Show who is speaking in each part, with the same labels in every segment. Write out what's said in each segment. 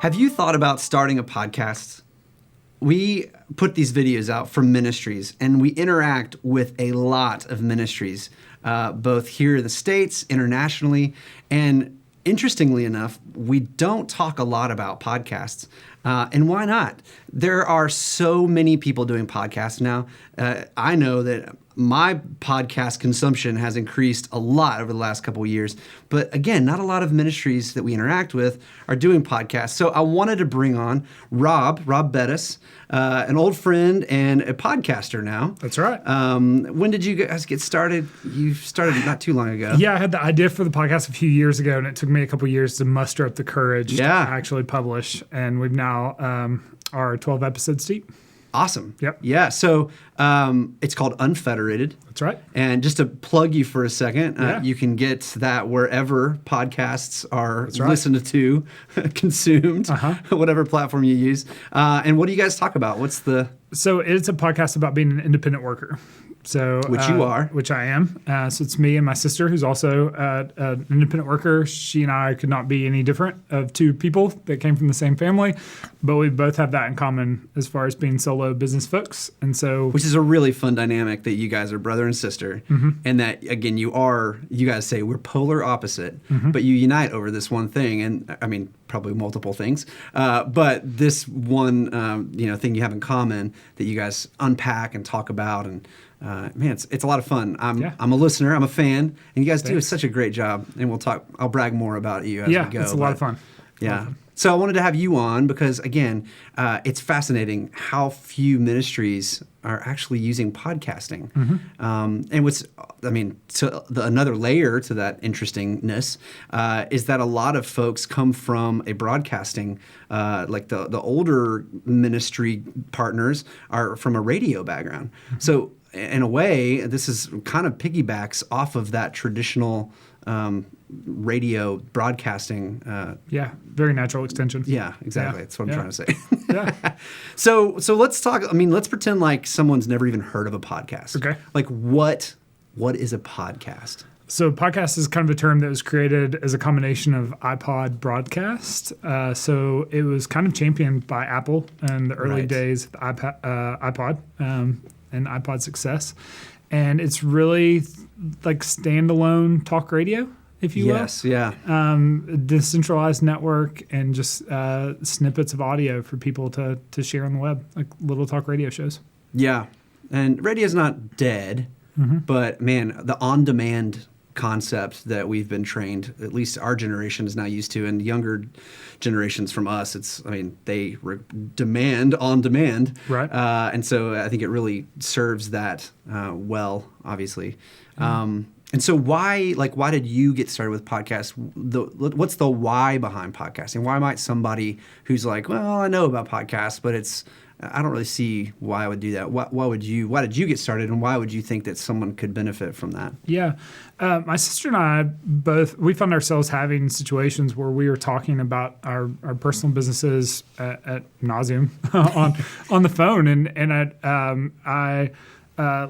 Speaker 1: Have you thought about starting a podcast? We put these videos out from ministries, and we interact with a lot of ministries, both here in the States, internationally, and interestingly enough, we don't talk a lot about podcasts. And why not? There are so many people doing podcasts now. I know that my podcast consumption has increased a lot over the last couple of years. But again, not a lot of ministries that we interact with are doing podcasts. So I wanted to bring on Rob Bettis, an old friend and a podcaster now.
Speaker 2: That's right.
Speaker 1: When did you guys get started? You started not too long ago.
Speaker 2: Yeah, I had the idea for the podcast a few years ago, and it took me a couple of years to muster up the courage to actually publish. And we've now are 12 episodes deep.
Speaker 1: Awesome.
Speaker 2: Yep.
Speaker 1: Yeah. So it's called Unfederated.
Speaker 2: That's right.
Speaker 1: And just to plug you for a second, you can get that wherever podcasts are listened to, consumed, whatever platform you use. And what do you guys talk about?
Speaker 2: So it's a podcast about being an independent worker. So
Speaker 1: which you are.
Speaker 2: Which I am. So it's me and my sister, who's also an independent worker. She and I could not be any different of two people that came from the same family, but we both have that in common as far as being solo business folks. And so,
Speaker 1: which is a really fun dynamic that you guys are brother and sister, and that again you guys say we're polar opposite, but you unite over this one thing, and I mean probably multiple things, but this one thing you have in common that you guys unpack and talk about, and man, it's a lot of fun. I'm a listener, I'm a fan, and you guys do such a great job. And I'll brag more about you as we go.
Speaker 2: Yeah, it's a lot of fun.
Speaker 1: Yeah. So I wanted to have you on because, again, it's fascinating how few ministries are actually using podcasting. And another layer to that interestingness is that a lot of folks come from a broadcasting, like the older ministry partners are from a radio background. So in a way, this is kind of piggybacks off of that traditional radio broadcasting.
Speaker 2: Very natural extension.
Speaker 1: Yeah, exactly. That's what I'm trying to say.
Speaker 2: Yeah.
Speaker 1: So let's talk. I mean, let's pretend like someone's never even heard of a podcast.
Speaker 2: Okay.
Speaker 1: Like what is a podcast?
Speaker 2: So podcast is kind of a term that was created as a combination of iPod broadcast. So it was kind of championed by Apple in the early days of the iPod and iPod success. And it's really like standalone talk radio, if you will.
Speaker 1: Yes, yeah.
Speaker 2: Decentralized network and just snippets of audio for people to share on the web, like little talk radio shows.
Speaker 1: Yeah. And radio's not dead, but man, the on-demand concept that we've been trained, at least our generation is now used to, and younger generations from us, they demand on demand.
Speaker 2: Right.
Speaker 1: And so I think it really serves that well, obviously. And so why did you get started with podcasts? What's the why behind podcasting? Why might somebody who's like, well, I know about podcasts, but I don't really see why I would do that. Why did you get started, and why would you think that someone could benefit from that?
Speaker 2: Yeah. My sister and I we found ourselves having situations where we were talking about our personal businesses at nauseum on the phone. And I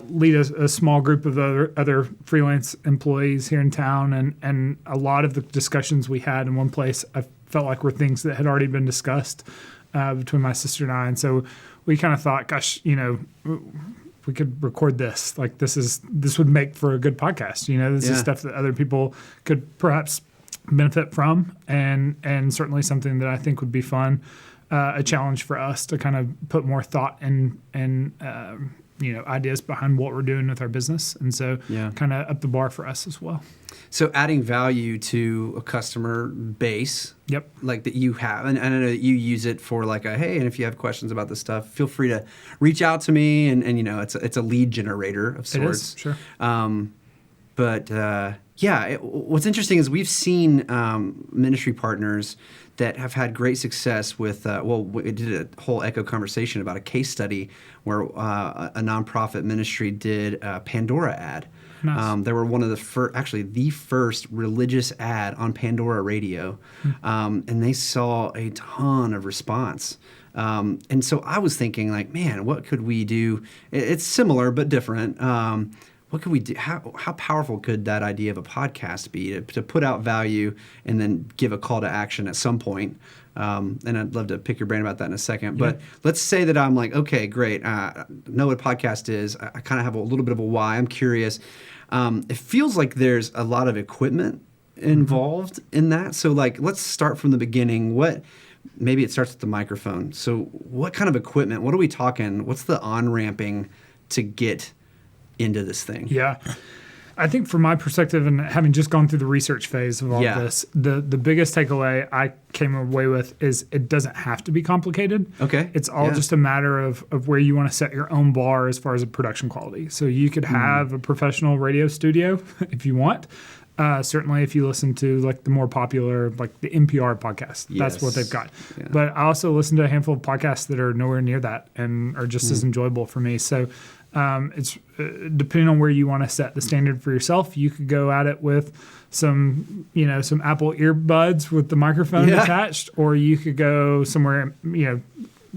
Speaker 2: lead a small group of other freelance employees here in town. And a lot of the discussions we had in one place, I felt like were things that had already been discussed between my sister and I. And so we kind of thought, gosh, we could record this. Like this would make for a good podcast. This is stuff that other people could perhaps benefit from, and certainly something that I think would be fun, a challenge for us to kind of put more thought and ideas behind what we're doing with our business. And so kind of up the bar for us as well.
Speaker 1: So adding value to a customer base, like that you have, and I know that you use it for like hey, and if you have questions about this stuff, feel free to reach out to me, and it's a lead generator of sorts.
Speaker 2: It is, sure.
Speaker 1: What's interesting is we've seen ministry partners that have had great success with, we did a whole Echo conversation about a case study where a nonprofit ministry did a Pandora ad.
Speaker 2: Nice.
Speaker 1: They were one of the first religious ad on Pandora radio, and they saw a ton of response. And so I was thinking, like, man, what could we do? It's similar but different. what could we do? How powerful could that idea of a podcast be to put out value and then give a call to action at some point? And I'd love to pick your brain about that in a second.
Speaker 2: Yeah.
Speaker 1: But let's say that I'm like, okay, great. Know what a podcast is. I kind of have a little bit of a why. I'm curious. It feels like there's a lot of equipment involved in that. So like, let's start from the beginning. Maybe it starts with the microphone. So what kind of equipment? What are we talking? What's the on-ramping to get into this thing?
Speaker 2: Yeah. I think from my perspective, and having just gone through the research phase of all of this, the biggest takeaway I came away with is it doesn't have to be complicated.
Speaker 1: Okay.
Speaker 2: It's all just a matter of where you want to set your own bar as far as a production quality. So you could have a professional radio studio if you want. Certainly if you listen to like the more popular, like the NPR podcast, that's what they've got. Yeah. But I also listen to a handful of podcasts that are nowhere near that and are just as enjoyable for me. So it's depending on where you want to set the standard for yourself. You could go at it with some Apple earbuds with the microphone attached, or you could go somewhere,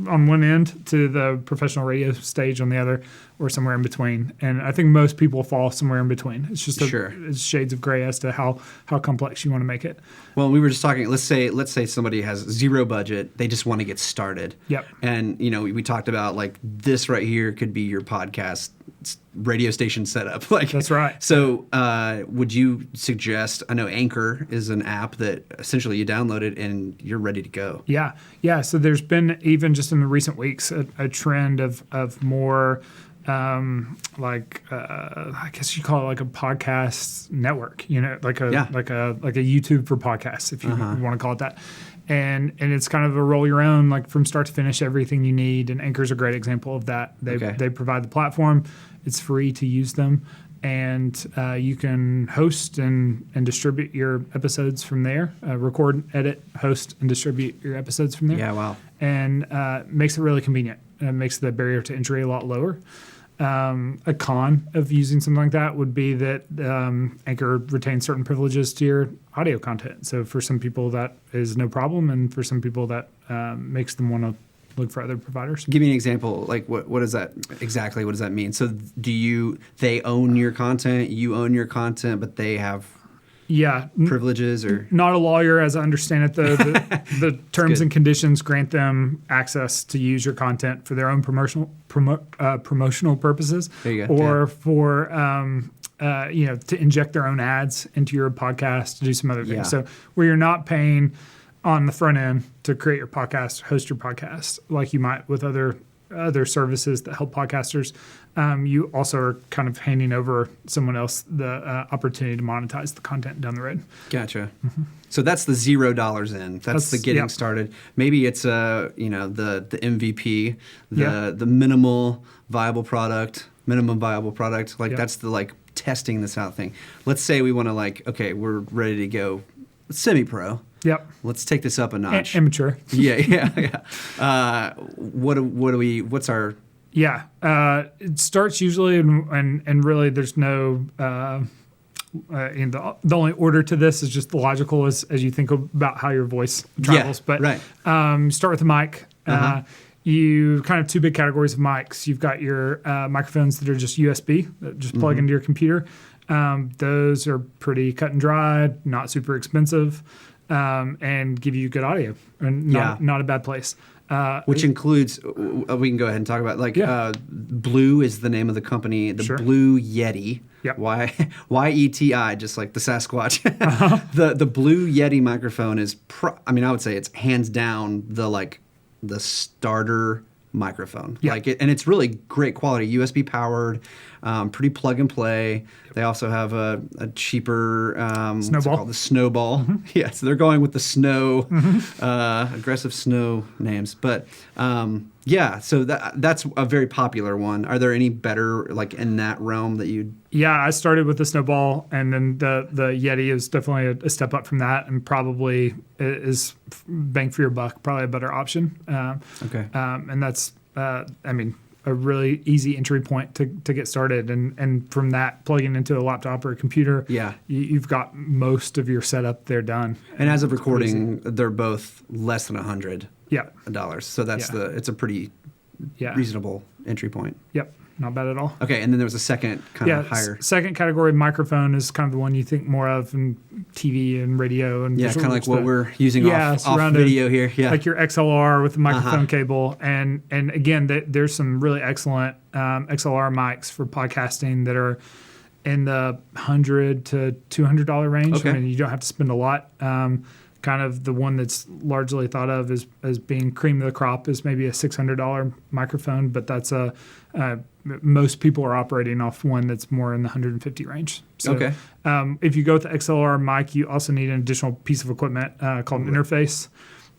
Speaker 2: on one end to the professional radio stage on the other, or somewhere in between. And I think most people fall somewhere in between. It's just it's shades of gray as to how complex you want to make it.
Speaker 1: Well, we were just talking, let's say somebody has zero budget. They just want to get started.
Speaker 2: Yep.
Speaker 1: And, we talked about like this right here could be your podcast radio station setup. Like
Speaker 2: that's right.
Speaker 1: So would you suggest, I know Anchor is an app that essentially you download it and you're ready to go.
Speaker 2: Yeah. So there's been, even just in the recent weeks, a trend of more I guess you call it like a podcast network, like a YouTube for podcasts, if you want to call it that. And it's kind of a roll your own, like from start to finish, everything you need. And Anchor's a great example of that. They provide the platform. It's free to use them. And you can host and distribute your episodes from there, record, edit, host, and distribute your episodes from there.
Speaker 1: Yeah, wow.
Speaker 2: And makes it really convenient. And it makes the barrier to entry a lot lower. A con of using something like that would be that Anchor retains certain privileges to your audio content. So for some people that is no problem, and for some people that makes them want to look for other providers.
Speaker 1: Give me an example. Like what is that exactly? What does that mean? So they own your content, you own your content, but they have privileges or
Speaker 2: not a lawyer, as I understand it. The terms and conditions grant them access to use your content for their own promotional purposes,
Speaker 1: there you go.
Speaker 2: Or for to inject their own ads into your podcast, to do some other things.
Speaker 1: Yeah.
Speaker 2: So where you're not paying on the front end to create your podcast, host your podcast, like you might with other services that help podcasters, you also are kind of handing over someone else the opportunity to monetize the content down the road.
Speaker 1: Gotcha. Mm-hmm. So that's the $0 in. That's the getting started. Maybe it's the MVP, the minimum viable product. Like that's the like testing this out thing. Let's say we want to we're ready to go semi-pro.
Speaker 2: Yep.
Speaker 1: Let's take this up a notch.
Speaker 2: Amateur.
Speaker 1: Yeah. What's our...
Speaker 2: Yeah. It starts usually, and really there's no... the only order to this is just the logical as you think about how your voice travels.
Speaker 1: Yeah,
Speaker 2: but start with the mic. You kind of two big categories of mics. You've got your microphones that are just USB, that just plug into your computer. Those are pretty cut and dried, not super expensive. And give you good audio, and not a bad place.
Speaker 1: Which includes, we can go ahead and talk about Blue is the name of the company, the Blue Yeti.
Speaker 2: Yep.
Speaker 1: YETI, just like the Sasquatch. The Blue Yeti microphone is, I would say it's hands down the starter microphone.
Speaker 2: Yep.
Speaker 1: And it's really great quality, USB powered, pretty plug and play. They also have a cheaper
Speaker 2: Snowball.
Speaker 1: The Snowball. Yeah, so they're going with the snow, aggressive snow names. But so that's a very popular one. Are there any better in that realm that you?
Speaker 2: Yeah, I started with the Snowball, and then the Yeti is definitely a step up from that, and probably is bang for your buck, probably a better option.
Speaker 1: Okay.
Speaker 2: And that's a really easy entry point to get started, and from that plugging into a laptop or a computer, you've got most of your setup there done.
Speaker 1: And as of recording, they're both less than $100.
Speaker 2: Yeah.
Speaker 1: So that's it's a pretty reasonable entry point.
Speaker 2: Yep. not bad at all.
Speaker 1: Okay, and then there was a second kind of higher.
Speaker 2: Second category, microphone, is kind of the one you think more of in TV and radio and
Speaker 1: kind of like what we're using off video here. Yeah,
Speaker 2: like your XLR with the microphone cable, and again, there's some really excellent XLR mics for podcasting that are in the $100 to $200 range.
Speaker 1: Okay.
Speaker 2: I mean, you don't have to spend a lot. Kind of the one that's largely thought of as being cream of the crop is maybe a $600 microphone, but that's most people are operating off one that's more in the 150 range. So,
Speaker 1: okay.
Speaker 2: If you go with the XLR mic, you also need an additional piece of equipment called an interface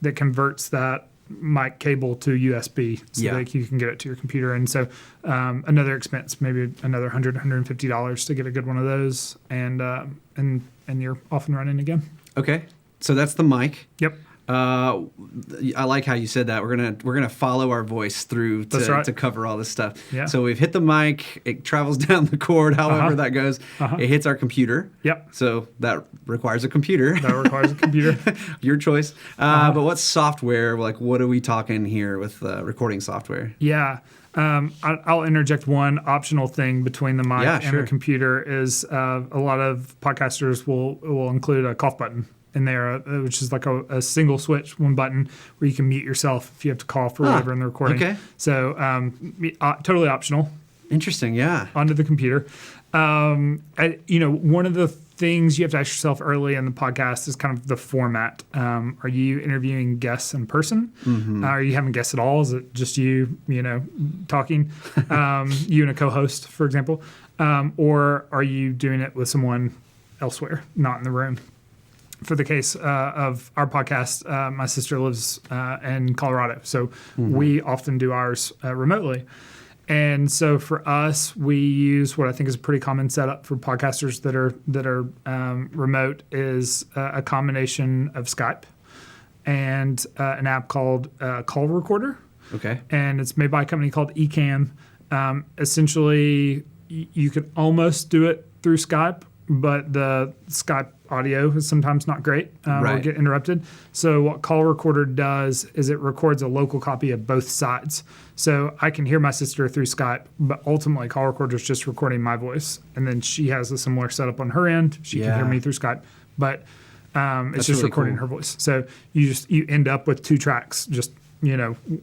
Speaker 2: that converts that mic cable to USB so that you can get it to your computer. And so another expense, maybe another $100, $150 to get a good one of those, and you're off and running again.
Speaker 1: Okay. So that's the mic.
Speaker 2: Yep.
Speaker 1: I like how you said that. We're gonna follow our voice through to cover all this stuff.
Speaker 2: Yeah.
Speaker 1: So we've hit the mic. It travels down the cord, however that goes. It hits our computer.
Speaker 2: Yep.
Speaker 1: So that requires a computer. Your choice. But what software? Like, what are we talking here with recording software?
Speaker 2: Yeah. I'll interject one optional thing between the mic and the computer is a lot of podcasters will include a cough button in there, which is like a single switch, one button where you can mute yourself if you have to cough or whatever in the recording.
Speaker 1: Okay.
Speaker 2: So totally optional.
Speaker 1: Interesting, yeah.
Speaker 2: Onto the computer. One of the things you have to ask yourself early in the podcast is kind of the format. Are you interviewing guests in person? Mm-hmm. Are you having guests at all? Is it just you talking? You and a co-host, for example. Or are you doing it with someone elsewhere, not in the room? For the case of our podcast, my sister lives in Colorado, so we often do ours remotely. And so for us, we use what I think is a pretty common setup for podcasters that are remote is a combination of Skype and an app called Call Recorder.
Speaker 1: Okay.
Speaker 2: And it's made by a company called Ecamm. Essentially, you could almost do it through Skype, but the Skype audio is sometimes not great or get interrupted. So what Call Recorder does is it records a local copy of both sides. So I can hear my sister through Skype, but ultimately Call Recorder is just recording my voice. And then she has a similar setup on her end. She can hear me through Skype, but it's just really recording her voice. So you end up with two tracks, just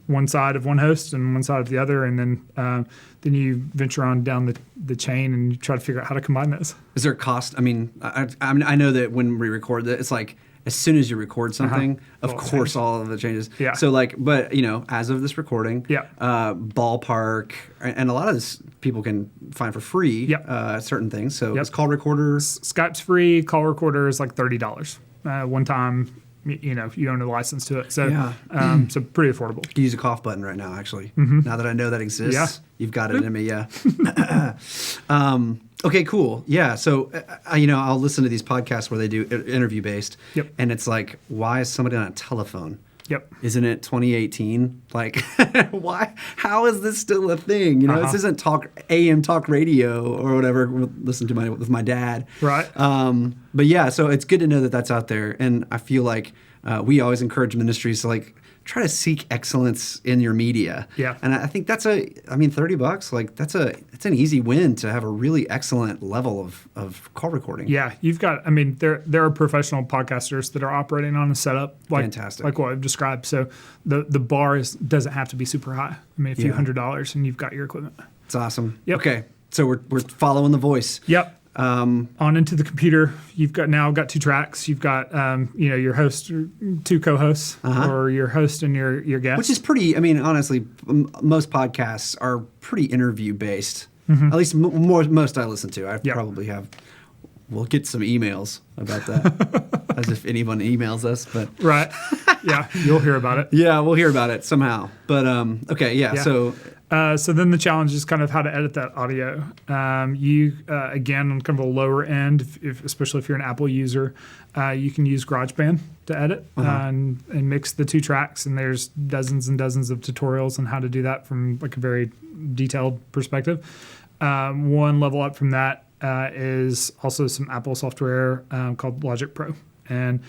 Speaker 2: one side of one host and one side of the other, and then you venture on down the chain and you try to figure out how to combine those. Is
Speaker 1: there a cost? I mean, I know that when we record that, it's like as soon as you record something, of course, all of it changes. Yeah. So but as of this recording, ballpark, and a lot of this people can find for free. Certain things. So it's Call Recorder.
Speaker 2: Skype's free. Call Recorder is like $30 one time. If you own a license to it. So so pretty affordable.
Speaker 1: You can use a cough button right now, actually. Mm-hmm. Now that I know that exists, you've got it in me, okay, cool. Yeah, so, I'll listen to these podcasts where they do interview-based, and it's like, why is somebody on a telephone?
Speaker 2: Yep.
Speaker 1: Isn't it 2018? Like, why? How is this still a thing? This isn't AM talk radio or whatever. Listen to with my dad.
Speaker 2: Right.
Speaker 1: But yeah, so it's good to know that that's out there, and I feel like we always encourage ministries to try to seek excellence in your media. Yeah. And I think that's $30. It's an easy win to have a really excellent level of call recording.
Speaker 2: Yeah. There are professional podcasters that are operating on a setup
Speaker 1: fantastic,
Speaker 2: like what I've described. So the bar doesn't have to be super high. A few $100 and you've got your equipment.
Speaker 1: It's awesome. Yep. Okay. So we're following the voice.
Speaker 2: Yep. On into the computer, you've got two tracks. You've got your host, two co-hosts, or your host and your guest,
Speaker 1: which is pretty. Honestly, most podcasts are pretty interview based. Mm-hmm. At least most I listen to. I probably have. We'll get some emails about that, as if anyone emails us. But
Speaker 2: right, yeah, you'll hear about it.
Speaker 1: Yeah, we'll hear about it somehow. But okay, yeah.
Speaker 2: So then the challenge is kind of how to edit that audio. You, again, on kind of a lower end, especially if you're an Apple user, you can use GarageBand to edit and mix the two tracks. And there's dozens and dozens of tutorials on how to do that from a very detailed perspective. One level up from that is also some Apple software called Logic Pro. And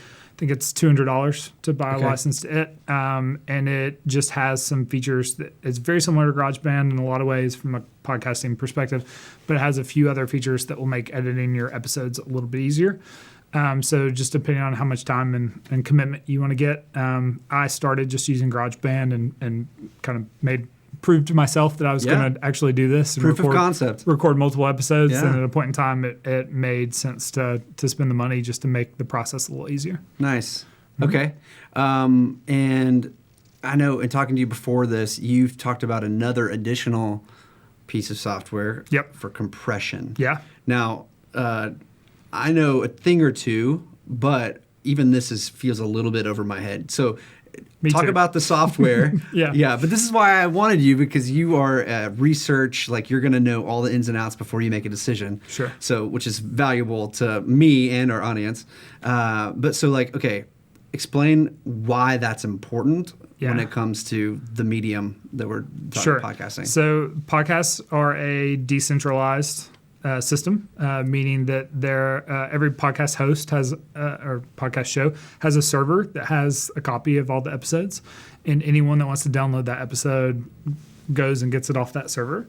Speaker 2: think it's $200 to buy
Speaker 1: Okay.
Speaker 2: a license to it. And it just has some features that it's very similar to GarageBand in a lot of ways from a podcasting perspective, but it has a few other features that will make editing your episodes a little bit easier. So just depending on how much time and commitment you want to get, I started just using GarageBand and kind of proved to myself that I was going to actually do this. And
Speaker 1: Proof of concept.
Speaker 2: Record multiple episodes.
Speaker 1: Yeah.
Speaker 2: And at a point in time, it made sense to spend the money just to make the process a little easier.
Speaker 1: Nice. Okay. And I know in talking to you before this, you've talked about another additional piece of software for compression.
Speaker 2: Yeah.
Speaker 1: Now, I know a thing or two, but even this feels a little bit over my head. So talk about the software. Yeah. But this is why I wanted you, because you are research, like you're going to know all the ins and outs before you make a decision.
Speaker 2: Sure. So,
Speaker 1: which is valuable to me and our audience. But so like, okay, explain why that's important when it comes to the medium that we're talking about podcasting.
Speaker 2: So podcasts are a decentralized system, meaning that every podcast host has or podcast show has a server that has a copy of all the episodes, and anyone that wants to download that episode goes and gets it off that server.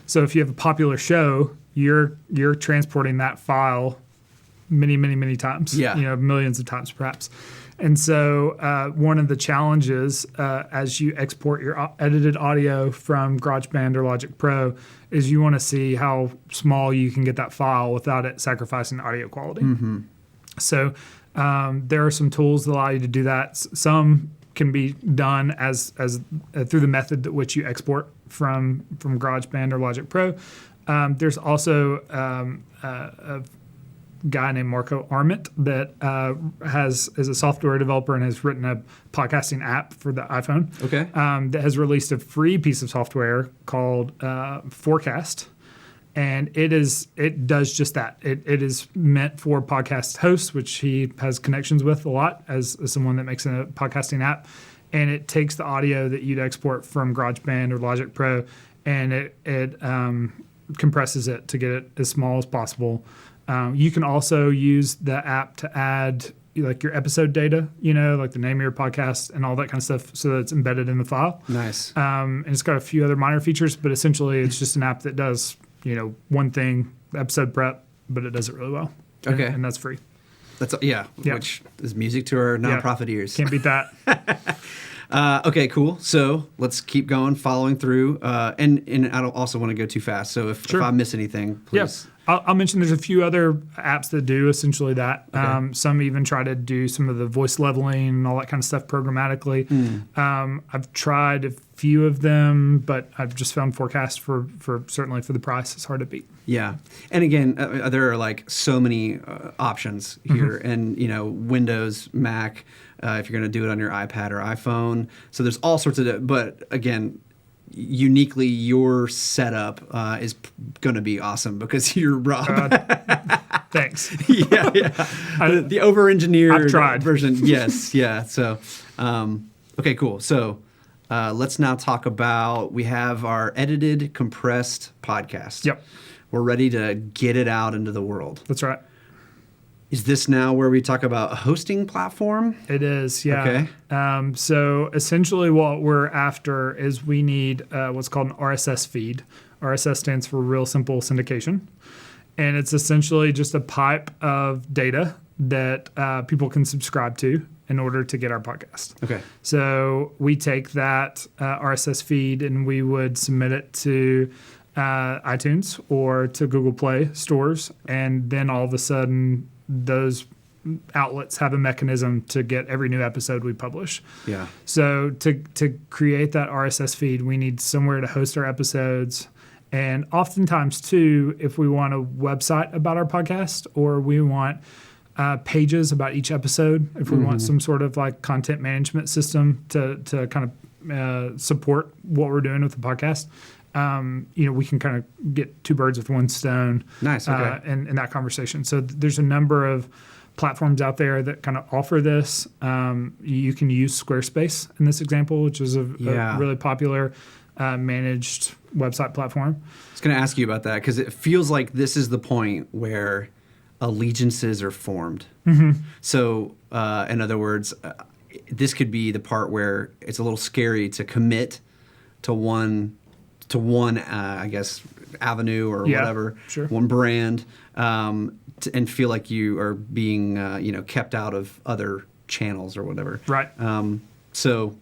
Speaker 2: So if you have a popular show, you're transporting that file many times, millions of times perhaps. And so one of the challenges as you export your edited audio from GarageBand or Logic Pro is you want to see how small you can get that file without it sacrificing audio quality. Mm-hmm. So there are some tools that allow you to do that. Some can be done as through the method that which you export from GarageBand or Logic Pro. There's also a guy named Marco Arment that is a software developer and has written a podcasting app for the iPhone.
Speaker 1: Okay.
Speaker 2: That has released a free piece of software called Forecast, and it does just that. It is meant for podcast hosts, which he has connections with a lot as someone that makes a podcasting app, and it takes the audio that you'd export from GarageBand or Logic Pro, and it compresses it to get it as small as possible. You can also use the app to add like your episode data, like the name of your podcast and all that kind of stuff, so that it's embedded in the file.
Speaker 1: Nice.
Speaker 2: And it's got a few other minor features, but essentially it's just an app that does, one thing, episode prep, but it does it really well.
Speaker 1: Okay.
Speaker 2: And that's free.
Speaker 1: That's which is music to our nonprofit ears.
Speaker 2: Can't beat that.
Speaker 1: Okay, cool. So let's keep going, following through. And I don't also want to go too fast. So if I miss anything, please.
Speaker 2: Yes. I'll mention there's a few other apps that do essentially that.
Speaker 1: Okay.
Speaker 2: Some even try to do some of the voice leveling and all that kind of stuff programmatically. I've tried a few of them, but I've just found Forecast for certainly for the price, it's hard to beat.
Speaker 1: Yeah. And again, there are like so many options here, and Windows, Mac, if you're going to do it on your iPad or iPhone. So there's all sorts of, but again, uniquely your setup is going to be awesome because you're Rob.
Speaker 2: Thanks.
Speaker 1: Yeah. The over-engineered version. Yes. Yeah. So, okay, cool. So let's now talk about, we have our edited, compressed podcast.
Speaker 2: Yep.
Speaker 1: We're ready to get it out into the world.
Speaker 2: That's right.
Speaker 1: Is this now where we talk about a hosting platform?
Speaker 2: It is, yeah. Okay. So essentially what we're after is we need what's called an RSS feed. RSS stands for Real Simple Syndication. And it's essentially just a pipe of data that people can subscribe to in order to get our podcast.
Speaker 1: Okay.
Speaker 2: So we take that RSS feed and we would submit it to iTunes or to Google Play stores. And then all of a sudden, those outlets have a mechanism to get every new episode we publish.
Speaker 1: Yeah.
Speaker 2: So to create that RSS feed, we need somewhere to host our episodes. And oftentimes, too, if we want a website about our podcast or we want pages about each episode, if we want some sort of like content management system to kind of support what we're doing with the podcast, we can kind of get two birds with one stone.
Speaker 1: Nice. Okay.
Speaker 2: In that conversation. So there's a number of platforms out there that kind of offer this. You can use Squarespace in this example, which is a really popular managed website platform.
Speaker 1: I was going to ask you about that because it feels like this is the point where allegiances are formed. So, in other words, this could be the part where it's a little scary to commit to one, I guess, avenue or whatever, one brand, and feel like you are being, kept out of other channels or whatever.
Speaker 2: Right.
Speaker 1: So,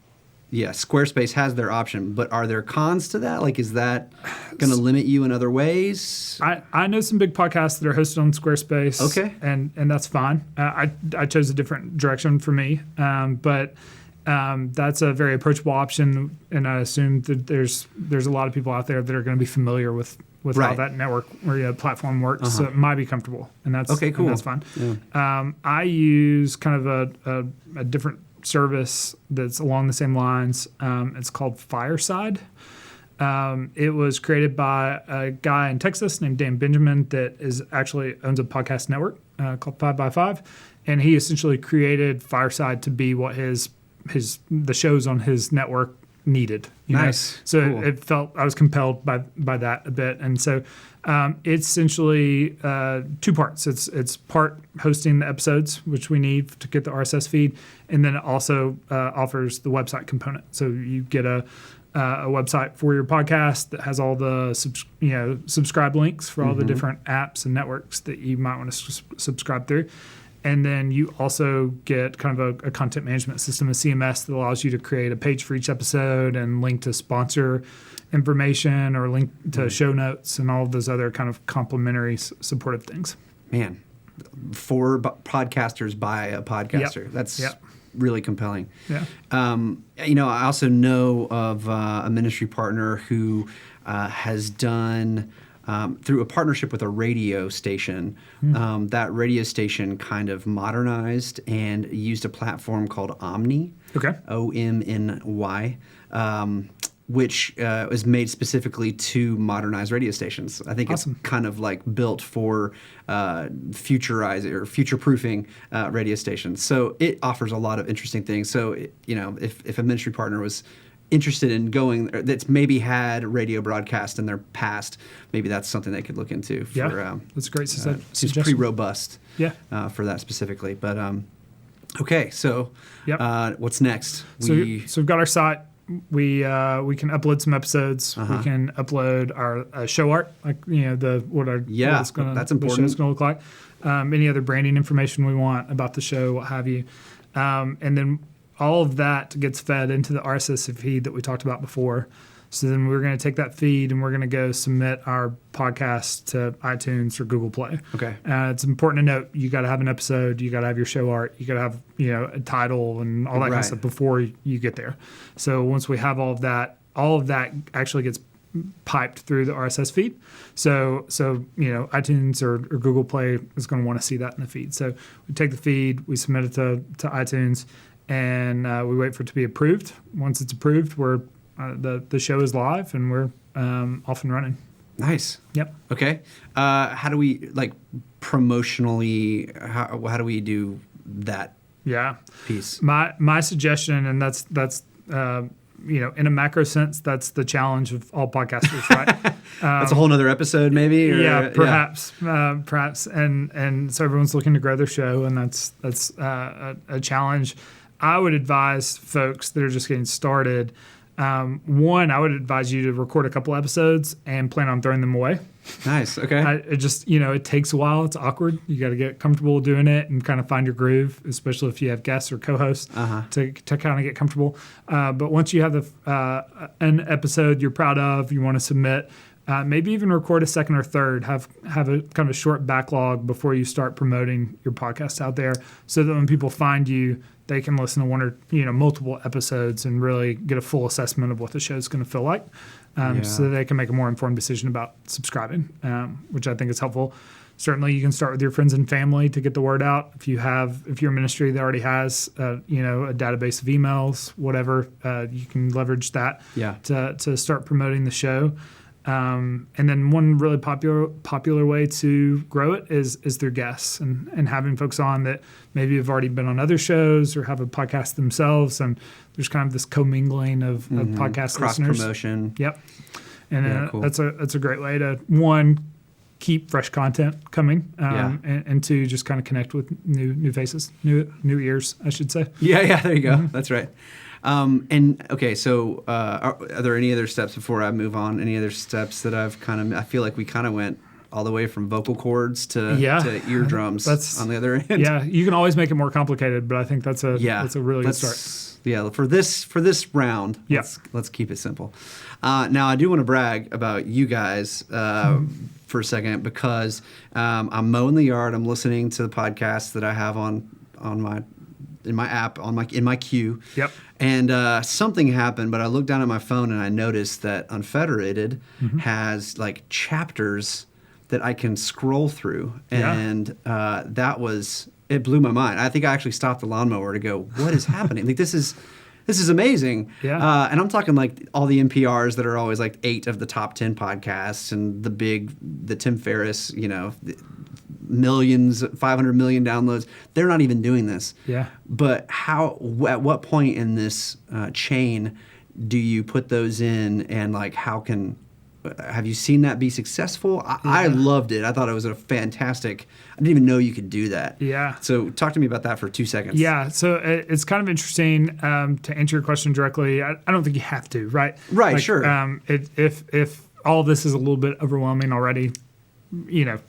Speaker 1: yeah, Squarespace has their option, but are there cons to that? Like, is that going to limit you in other ways?
Speaker 2: I know some big podcasts that are hosted on Squarespace.
Speaker 1: Okay.
Speaker 2: And that's fine. I chose a different direction for me, but that's a very approachable option, and I assume that there's a lot of people out there that are going to be familiar with how that network or platform works, so it might be comfortable, and that's
Speaker 1: okay, cool.
Speaker 2: And that's fine.
Speaker 1: Yeah.
Speaker 2: I use kind of a different service that's along the same lines. It's called Fireside. It was created by a guy in Texas named Dan Benjamin that actually owns a podcast network called 5x5, and he essentially created Fireside to be what the shows on his network needed.
Speaker 1: Nice.
Speaker 2: So
Speaker 1: cool.
Speaker 2: it felt I was compelled by that a bit, and so it's essentially two parts. It's part hosting the episodes, which we need to get the RSS feed, and then it also offers the website component. So you get a website for your podcast that has all the subscribe links for all the different apps and networks that you might want to subscribe through. And then you also get kind of a content management system, a CMS, that allows you to create a page for each episode and link to sponsor information or link to show notes and all of those other kind of complementary supportive things.
Speaker 1: Man, for podcasters by a podcaster.
Speaker 2: Yep.
Speaker 1: That's really compelling.
Speaker 2: Yeah.
Speaker 1: I also know of a ministry partner who has done, through a partnership with a radio station, that radio station kind of modernized and used a platform called Omny.
Speaker 2: Okay.
Speaker 1: OMNY. Which is made specifically to modernize radio stations. I think
Speaker 2: Awesome.
Speaker 1: It's kind of like built for future-proofing radio stations. So it offers a lot of interesting things. So, if a ministry partner was interested in going, that's maybe had radio broadcast in their past, maybe that's something they could look into.
Speaker 2: That's a great suggestion.
Speaker 1: Seems pretty robust for that specifically. But, okay, so what's next?
Speaker 2: So we've got our site. We can upload some episodes. We can upload our show art, like
Speaker 1: that's important.
Speaker 2: The show's going to look like. Any other branding information we want about the show, what have you, and then all of that gets fed into the RSS feed that we talked about before. So then we're going to take that feed and we're going to go submit our podcast to iTunes or Google Play.
Speaker 1: Okay.
Speaker 2: It's important to note you got to have an episode, you got to have your show art, you got to have a title and all that kind of stuff before you get there. So once we have all of that actually gets piped through the RSS feed. So iTunes or Google Play is going to want to see that in the feed. So we take the feed, we submit it to iTunes, and we wait for it to be approved. Once it's approved, we're the show is live and we're off and running.
Speaker 1: Nice.
Speaker 2: Yep.
Speaker 1: Okay. How do we promotionally? How do we do that?
Speaker 2: Yeah.
Speaker 1: Piece.
Speaker 2: My suggestion, and that's in a macro sense, that's the challenge of all podcasters, right?
Speaker 1: That's a whole nother episode, maybe.
Speaker 2: Perhaps. And so everyone's looking to grow their show, and that's a challenge. I would advise folks that are just getting started. One, I would advise you to record a couple episodes and plan on throwing them away.
Speaker 1: Nice. Okay.
Speaker 2: It takes a while. It's awkward. You got to get comfortable doing it and kind of find your groove, especially if you have guests or co-hosts to kind of get comfortable. But once you have an episode you're proud of, you want to submit, maybe even record a second or third, have a kind of a short backlog before you start promoting your podcast out there, so that when people find you, they can listen to one or multiple episodes and really get a full assessment of what the show is going to feel like, so that they can make a more informed decision about subscribing, which I think is helpful. Certainly, you can start with your friends and family to get the word out. If you're a ministry that already has a database of emails, whatever, you can leverage that to start promoting the show. And then one really popular way to grow it is through guests and having folks on that maybe have already been on other shows or have a podcast themselves, and there's kind of this commingling of podcast
Speaker 1: cross
Speaker 2: listeners.
Speaker 1: Promotion.
Speaker 2: Yep. And
Speaker 1: cool.
Speaker 2: that's a great way to, one, keep fresh content coming,
Speaker 1: Yeah.
Speaker 2: and to just kind of connect with new faces, new ears, I should say.
Speaker 1: Yeah, there you go. That's right. And okay, so are there any other steps before I move on? Any other steps that I feel like we kind of went all the way from vocal cords to eardrums on the other end.
Speaker 2: Yeah, you can always make it more complicated, but I think that's a really good start.
Speaker 1: Yeah, for this round, let's keep it simple. Now, I do want to brag about you guys for a second because I'm mowing the yard. I'm listening to the podcast that I have in my app in my queue.
Speaker 2: Yep.
Speaker 1: And something happened, but I looked down at my phone and I noticed that Unfederated has like chapters that I can scroll through, and it blew my mind. I think I actually stopped the lawnmower to go, what is happening? Like this is amazing.
Speaker 2: Yeah.
Speaker 1: And I'm talking like all the NPRs that are always like 8 of the top 10 podcasts, and the Tim Ferriss, 500 million downloads. They're not even doing this.
Speaker 2: Yeah.
Speaker 1: But at what point in this chain do you put those in, and like have you seen that be successful? I loved it. I thought it was a fantastic. I didn't even know you could do that.
Speaker 2: Yeah.
Speaker 1: So talk to me about that for 2 seconds.
Speaker 2: Yeah. So it's kind of interesting to answer your question directly. I don't think you have to, right?
Speaker 1: Right. Like, sure.
Speaker 2: If all of this is a little bit overwhelming already,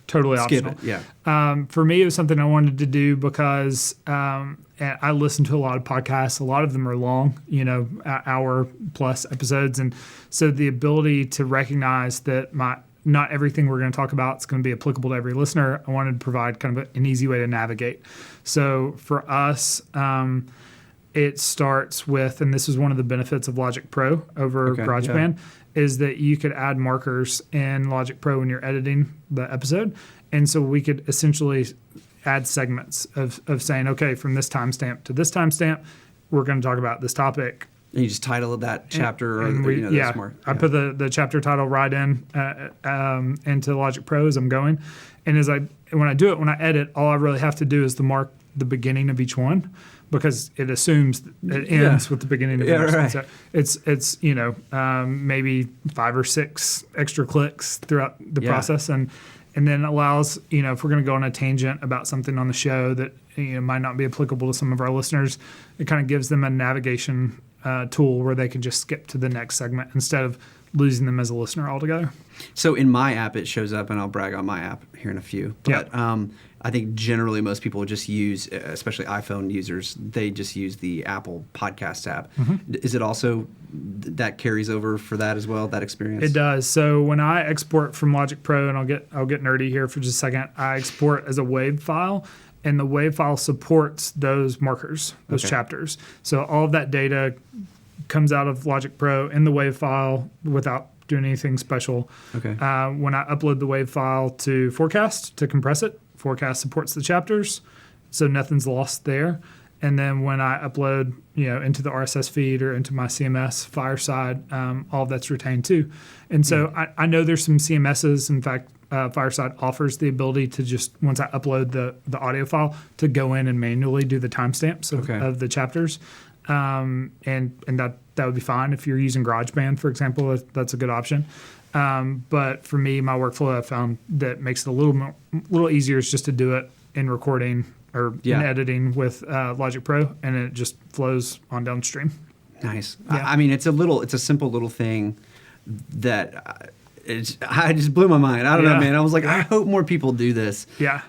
Speaker 2: totally optional.
Speaker 1: Skip it. Yeah.
Speaker 2: For me, it was something I wanted to do because I listen to a lot of podcasts. A lot of them are long, hour plus episodes. And so the ability to recognize that not everything we're going to talk about is going to be applicable to every listener, I wanted to provide kind of an easy way to navigate. So for us, it starts with, and this is one of the benefits of Logic Pro over GarageBand, is that you could add markers in Logic Pro when you're editing the episode. And so we could essentially add segments of saying, okay, from this timestamp to this timestamp, we're going to talk about this topic.
Speaker 1: And you just title that chapter,
Speaker 2: I put the chapter title right in into Logic Pro as I'm going, and when I edit, all I really have to do is to mark the beginning of each one, because it assumes it ends with the beginning of the next one. So it's maybe 5 or 6 extra clicks throughout the process, and then allows, if we're going to go on a tangent about something on the show that might not be applicable to some of our listeners, it kind of gives them a navigation tool where they can just skip to the next segment instead of losing them as a listener altogether.
Speaker 1: So in my app, it shows up, and I'll brag on my app here in a few. But I think generally most people just use, especially iPhone users, they just use the Apple Podcast app. Is it also that carries over for that as well, that experience?
Speaker 2: It does. So when I export from Logic Pro, and I'll get nerdy here for just a second, I export as a WAV file. And the WAV file supports those markers, those chapters. So all of that data comes out of Logic Pro in the WAV file without doing anything special.
Speaker 1: Okay.
Speaker 2: When I upload the WAV file to Forecast to compress it, Forecast supports the chapters, so nothing's lost there. And then when I upload, into the RSS feed or into my CMS Fireside, all of that's retained too. And so I know there's some CMSs. In fact, Fireside offers the ability to just, once I upload the audio file, to go in and manually do the timestamps of the chapters. And that would be fine. If you're using GarageBand, for example, that's a good option. But for me, my workflow, I found that makes it a little easier is just to do it in recording or in editing with Logic Pro, and it just flows on downstream.
Speaker 1: Nice. Yeah. I mean, it's a simple little thing that I just blew my mind. I don't know, man. I was like, I hope more people do this.
Speaker 2: Yeah.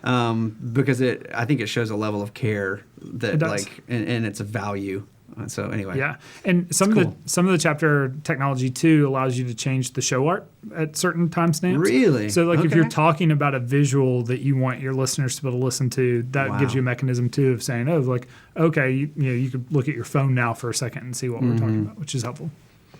Speaker 1: Because I think it shows a level of care that and it's a value. So anyway.
Speaker 2: Yeah. And some of the chapter technology too allows you to change the show art at certain timestamps.
Speaker 1: Really?
Speaker 2: So if you're talking about a visual that you want your listeners to be able to listen to, that gives you a mechanism too of saying, you could look at your phone now for a second and see what we're talking about, which is helpful.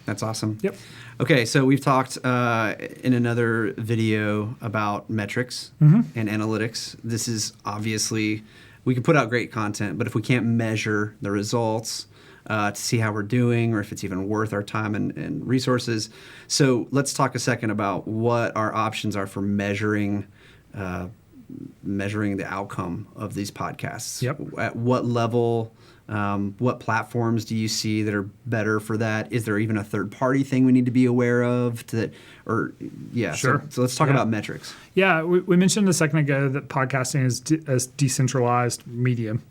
Speaker 1: That's awesome.
Speaker 2: Yep.
Speaker 1: Okay, so we've talked in another video about metrics and analytics. This is obviously, we can put out great content, but if we can't measure the results to see how we're doing or if it's even worth our time and resources. So let's talk a second about what our options are for measuring the outcome of these podcasts.
Speaker 2: Yep.
Speaker 1: At what level What platforms do you see that are better for that? Is there even a third-party thing we need to be aware of?
Speaker 2: Sure.
Speaker 1: So let's talk about metrics.
Speaker 2: Yeah, we mentioned a second ago that podcasting is a decentralized medium.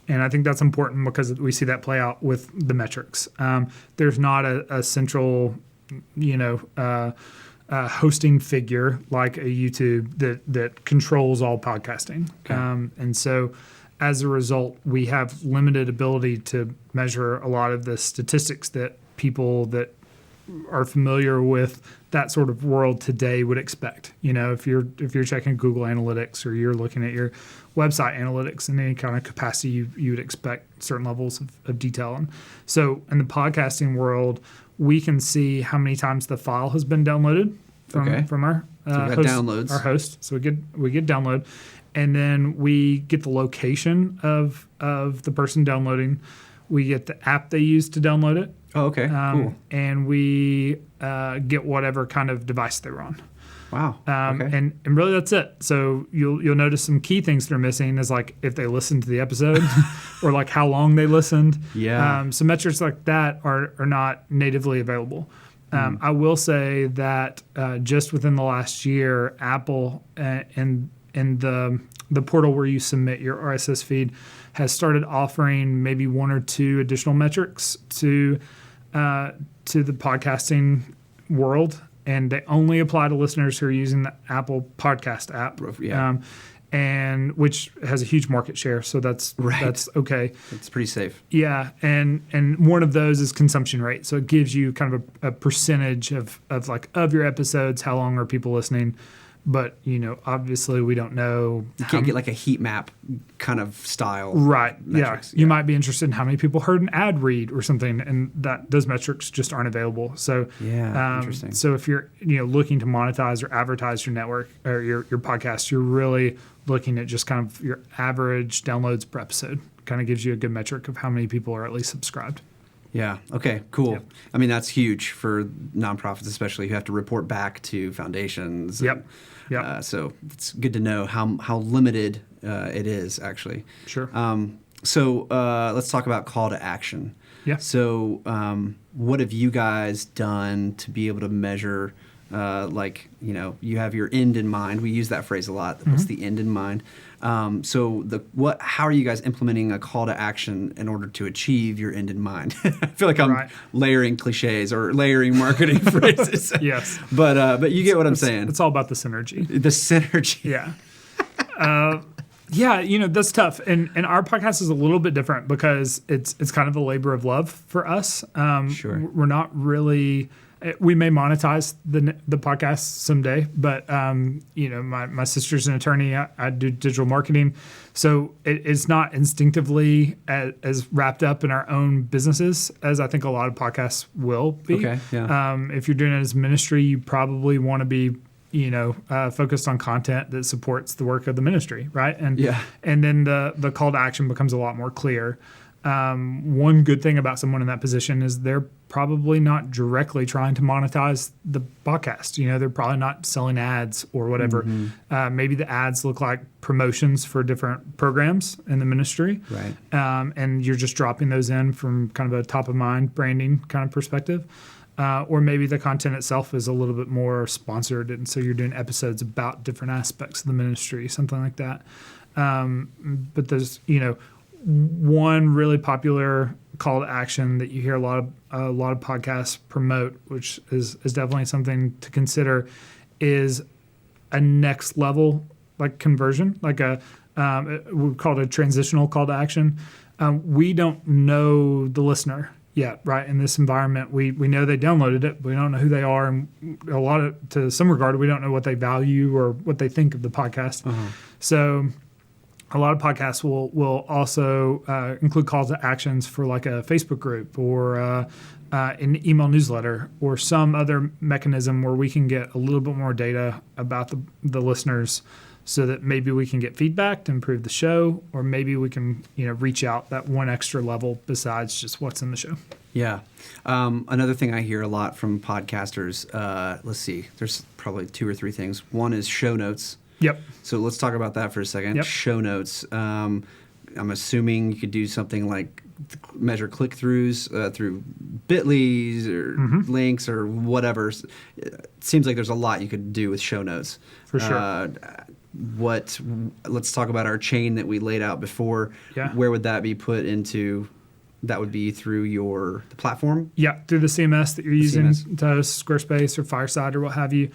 Speaker 2: And I think that's important because we see that play out with the metrics. There's not a central, hosting figure like a YouTube that controls all podcasting.
Speaker 1: Okay.
Speaker 2: And so as a result, we have limited ability to measure a lot of the statistics that people that are familiar with that sort of world today would expect. If you're checking Google Analytics or you're looking at your website analytics in any kind of capacity, you would expect certain levels of detail. And so in the podcasting world, we can see how many times the file has been downloaded from our
Speaker 1: downloads.
Speaker 2: Our host. So we get download, and then we get the location of the person downloading. We get the app they use to download it.
Speaker 1: Oh, okay. Cool.
Speaker 2: And we get whatever kind of device they're on.
Speaker 1: Wow. Okay.
Speaker 2: And really that's it. So you'll notice some key things that are missing is like if they listened to the episode or like how long they listened.
Speaker 1: Yeah.
Speaker 2: So metrics like that are not natively available. I will say that just within the last year, Apple in the portal where you submit your RSS feed has started offering maybe one or two additional metrics to the podcasting world, and they only apply to listeners who are using the Apple Podcast app, and which has a huge market share. So that's okay.
Speaker 1: It's pretty safe.
Speaker 2: Yeah, and one of those is consumption rate. So it gives you kind of a percentage of your episodes, how long are people listening. But, obviously we don't know.
Speaker 1: You can't get like a heat map kind of style.
Speaker 2: Right.
Speaker 1: Metrics.
Speaker 2: Yeah. You might be interested in how many people heard an ad read or something, and those metrics just aren't available. So,
Speaker 1: interesting.
Speaker 2: So if you're, looking to monetize or advertise your network or your podcast, you're really looking at just kind of your average downloads per episode. Kind of gives you a good metric of how many people are at least subscribed.
Speaker 1: Yeah. Okay, cool.
Speaker 2: Yep.
Speaker 1: I mean, that's huge for nonprofits, especially who have to report back to foundations.
Speaker 2: Yep.
Speaker 1: So it's good to know how limited it is, actually.
Speaker 2: Sure.
Speaker 1: So let's talk about call to action.
Speaker 2: Yeah.
Speaker 1: So what have you guys done to be able to measure, you have your end in mind. We use that phrase a lot. What's the end in mind? How are you guys implementing a call to action in order to achieve your end in mind? I feel like I'm layering cliches or layering marketing phrases.
Speaker 2: Yes.
Speaker 1: But you get what I'm saying.
Speaker 2: It's all about the synergy.
Speaker 1: The synergy.
Speaker 2: Yeah. That's tough. And our podcast is a little bit different because it's kind of a labor of love for us.
Speaker 1: Sure.
Speaker 2: We're not really. We may monetize the podcast someday, but my sister's an attorney. I do digital marketing, so it's not instinctively as wrapped up in our own businesses as I think a lot of podcasts will be.
Speaker 1: Okay. Yeah.
Speaker 2: If you're doing it as ministry, you probably want to be focused on content that supports the work of the ministry, right? And then the call to action becomes a lot more clear. One good thing about someone in that position is they're probably not directly trying to monetize the podcast. They're probably not selling ads or whatever. Maybe the ads look like promotions for different programs in the ministry.
Speaker 1: Right.
Speaker 2: And you're just dropping those in from kind of a top of mind branding kind of perspective. Or maybe the content itself is a little bit more sponsored, and so you're doing episodes about different aspects of the ministry, something like that. But there's, one really popular call to action that you hear a lot of podcasts promote, which is definitely something to consider, is a next level conversion, we call it a transitional call to action. We don't know the listener yet, right? In this environment, we know they downloaded it, but we don't know who they are, and to some regard, we don't know what they value or what they think of the podcast. So a lot of podcasts will also include calls to actions for like a Facebook group or an email newsletter or some other mechanism where we can get a little bit more data about the listeners, so that maybe we can get feedback to improve the show, or maybe we can reach out that one extra level besides just what's in the show.
Speaker 1: Yeah. Another thing I hear a lot from podcasters, let's see, there's probably two or three things. One is show notes.
Speaker 2: Yep.
Speaker 1: So let's talk about that for a second.
Speaker 2: Yep.
Speaker 1: Show notes. I'm assuming you could do something like measure click-throughs through Bitly's or links or whatever. It seems like there's a lot you could do with show notes.
Speaker 2: For sure.
Speaker 1: Let's talk about our chain that we laid out before.
Speaker 2: Yeah.
Speaker 1: Where would that be put into? That would be through the platform?
Speaker 2: Yeah, through the CMS that you're using
Speaker 1: CMS.
Speaker 2: to host Squarespace or Fireside or what have you.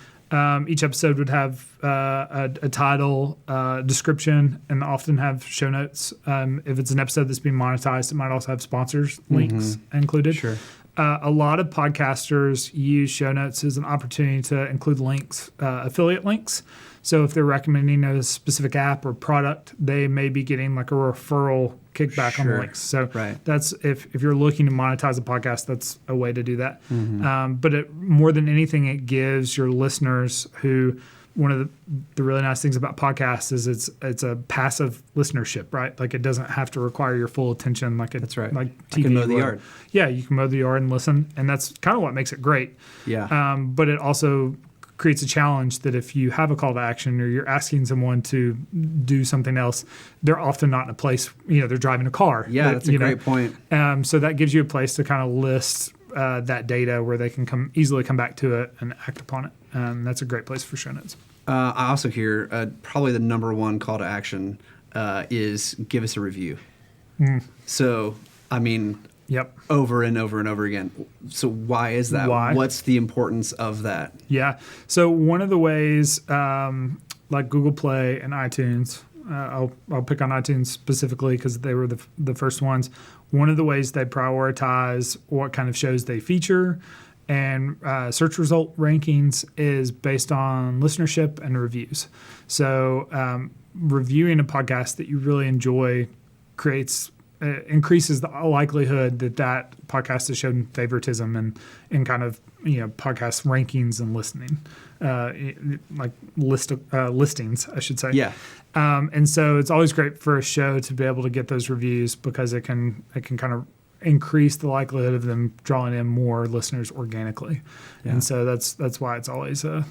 Speaker 2: Each episode would have a title, description, and often have show notes. If it's an episode that's being monetized, it might also have sponsors links included.
Speaker 1: Sure.
Speaker 2: A lot of podcasters use show notes as an opportunity to include links, affiliate links. So if they're recommending a specific app or product, they may be getting like a referral kickback on the links. So that's if you're looking to monetize a podcast, that's a way to do that. But more than anything, it gives your listeners who one of the really nice things about podcasts is it's a passive listenership, right? Like it doesn't have to require your full attention like
Speaker 1: That's right.
Speaker 2: Like TV.
Speaker 1: I can mow the yard.
Speaker 2: Yeah, you can mow the yard and listen, and that's kind of what makes it great.
Speaker 1: Yeah.
Speaker 2: But it also creates a challenge that if you have a call to action or you're asking someone to do something else, they're often not in a place, they're driving a car.
Speaker 1: Yeah, that's a great point.
Speaker 2: So that gives you a place to kind of list that data where they can easily come back to it and act upon it. That's a great place for show notes.
Speaker 1: I also hear probably the number one call to action is give us a review. So, I mean,
Speaker 2: Yep.
Speaker 1: over and over and over again. So why is that?
Speaker 2: Why?
Speaker 1: What's the importance of that?
Speaker 2: Yeah. So one of the ways, like Google Play and iTunes, I'll pick on iTunes specifically because they were the first ones. One of the ways they prioritize what kind of shows they feature and search result rankings is based on listenership and reviews. So reviewing a podcast that you really enjoy increases the likelihood that podcast is shown favoritism and kind of podcast rankings and listening, listings, I should say.
Speaker 1: Yeah.
Speaker 2: And so it's always great for a show to be able to get those reviews because it can kind of increase the likelihood of them drawing in more listeners organically. Yeah. And so that's why it's always a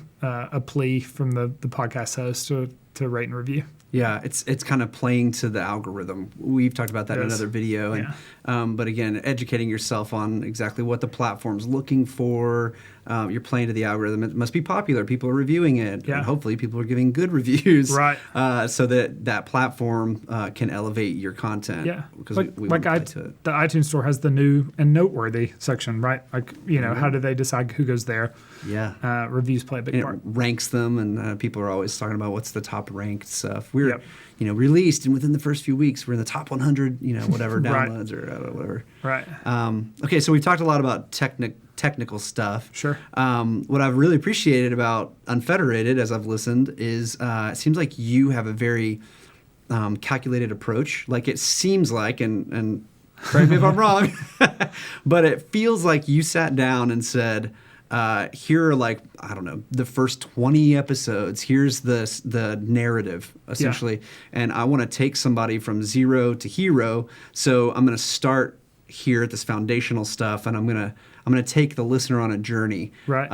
Speaker 2: plea from the podcast host to rate and review.
Speaker 1: Yeah, it's kind of playing to the algorithm. We've talked about that in another video. And, but again, educating yourself on exactly what the platform's looking for. You're playing to the algorithm. It must be popular. People are reviewing it. Yeah. And hopefully people are giving good reviews.
Speaker 2: Right.
Speaker 1: So that platform can elevate your content.
Speaker 2: Yeah.
Speaker 1: Because
Speaker 2: the iTunes store has the new and noteworthy section, right? Like, how do they decide who goes there?
Speaker 1: Yeah.
Speaker 2: Reviews play a big part.
Speaker 1: It ranks them, and people are always talking about what's the top ranked stuff. We're, released, and within the first few weeks, we're in the top 100, whatever downloads or whatever.
Speaker 2: Right.
Speaker 1: Okay, so we've talked a lot about technical stuff.
Speaker 2: Sure.
Speaker 1: What I've really appreciated about Unfederated, as I've listened, is it seems like you have a very calculated approach. Like it seems like, and correct me if I'm wrong, but it feels like you sat down and said, here are the first 20 episodes. Here's the narrative, essentially. Yeah. And I want to take somebody from zero to hero. So I'm going to start here at this foundational stuff, and I'm going to take the listener on a journey.
Speaker 2: Right.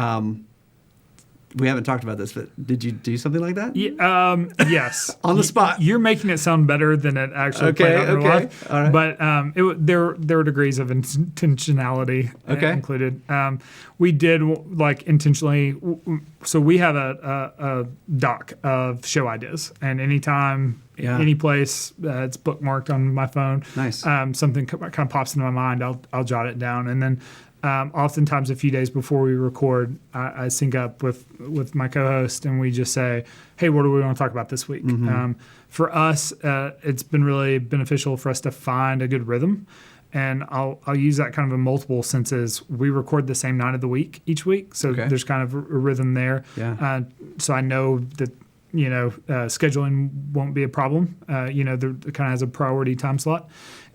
Speaker 1: We haven't talked about this, but did you do something like that?
Speaker 2: Yeah, yes.
Speaker 1: On the spot.
Speaker 2: You're making it sound better than it actually played out in real life.
Speaker 1: All right.
Speaker 2: But there were degrees of intentionality included. We did intentionally. So we have a doc of show ideas, and anytime, any place, it's bookmarked on my phone.
Speaker 1: Nice.
Speaker 2: Something kind of pops into my mind, I'll jot it down, and then. Oftentimes, a few days before we record, I sync up with my co-host, and we just say, "Hey, what do we want to talk about this week?" Mm-hmm. For us, it's been really beneficial for us to find a good rhythm, and I'll use that kind of in multiple senses. We record the same night of the week each week, so there's kind of a rhythm there.
Speaker 1: Yeah.
Speaker 2: So I know that scheduling won't be a problem. There kind of has a priority time slot.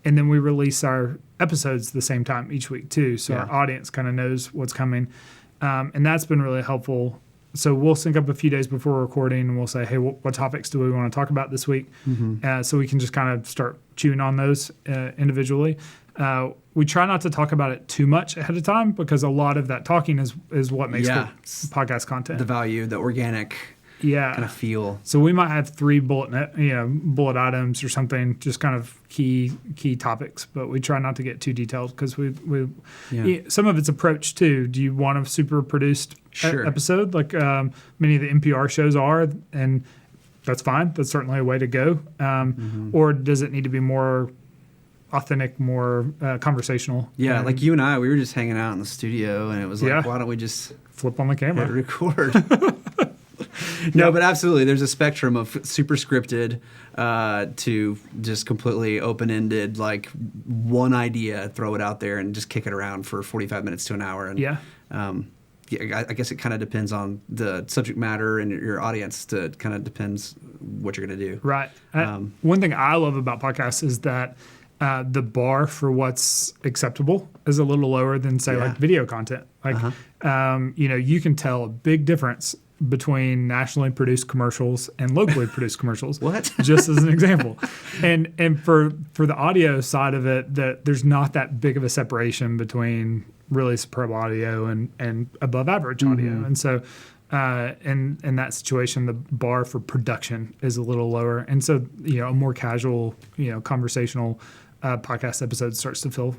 Speaker 2: And then we release our episodes the same time each week, too. So our audience kind of knows what's coming. And that's been really helpful. So we'll sync up a few days before recording, and we'll say, hey, what topics do we want to talk about this week? Mm-hmm. So we can just kind of start chewing on those individually. We try not to talk about it too much ahead of time because a lot of that talking is what makes the podcast content.
Speaker 1: The value, the organic kind of feel.
Speaker 2: So we might have 3 bullet items or something, just kind of key topics, but we try not to get too detailed because some of it's approach too. Do you want a super produced episode like many of the NPR shows are? And that's fine. That's certainly a way to go. Or does it need to be more authentic, more conversational?
Speaker 1: Yeah, like you and I, we were just hanging out in the studio, and it was like, why don't we just
Speaker 2: flip on the camera,
Speaker 1: hit record? No, but absolutely, there's a spectrum of super scripted to just completely open-ended, like one idea, throw it out there, and just kick it around for 45 minutes to an hour. And, I guess it kind of depends on the subject matter and your audience. It kind of depends what you're going to do.
Speaker 2: Right. One thing I love about podcasts is that the bar for what's acceptable is a little lower than, say, like video content. Like, you can tell a big difference between nationally produced commercials and locally produced commercials.
Speaker 1: What?
Speaker 2: Just as an example. And for the audio side of it, that there's not that big of a separation between really superb audio and above average audio. And so in that situation, the bar for production is a little lower. And so, a more casual, conversational podcast episode starts to feel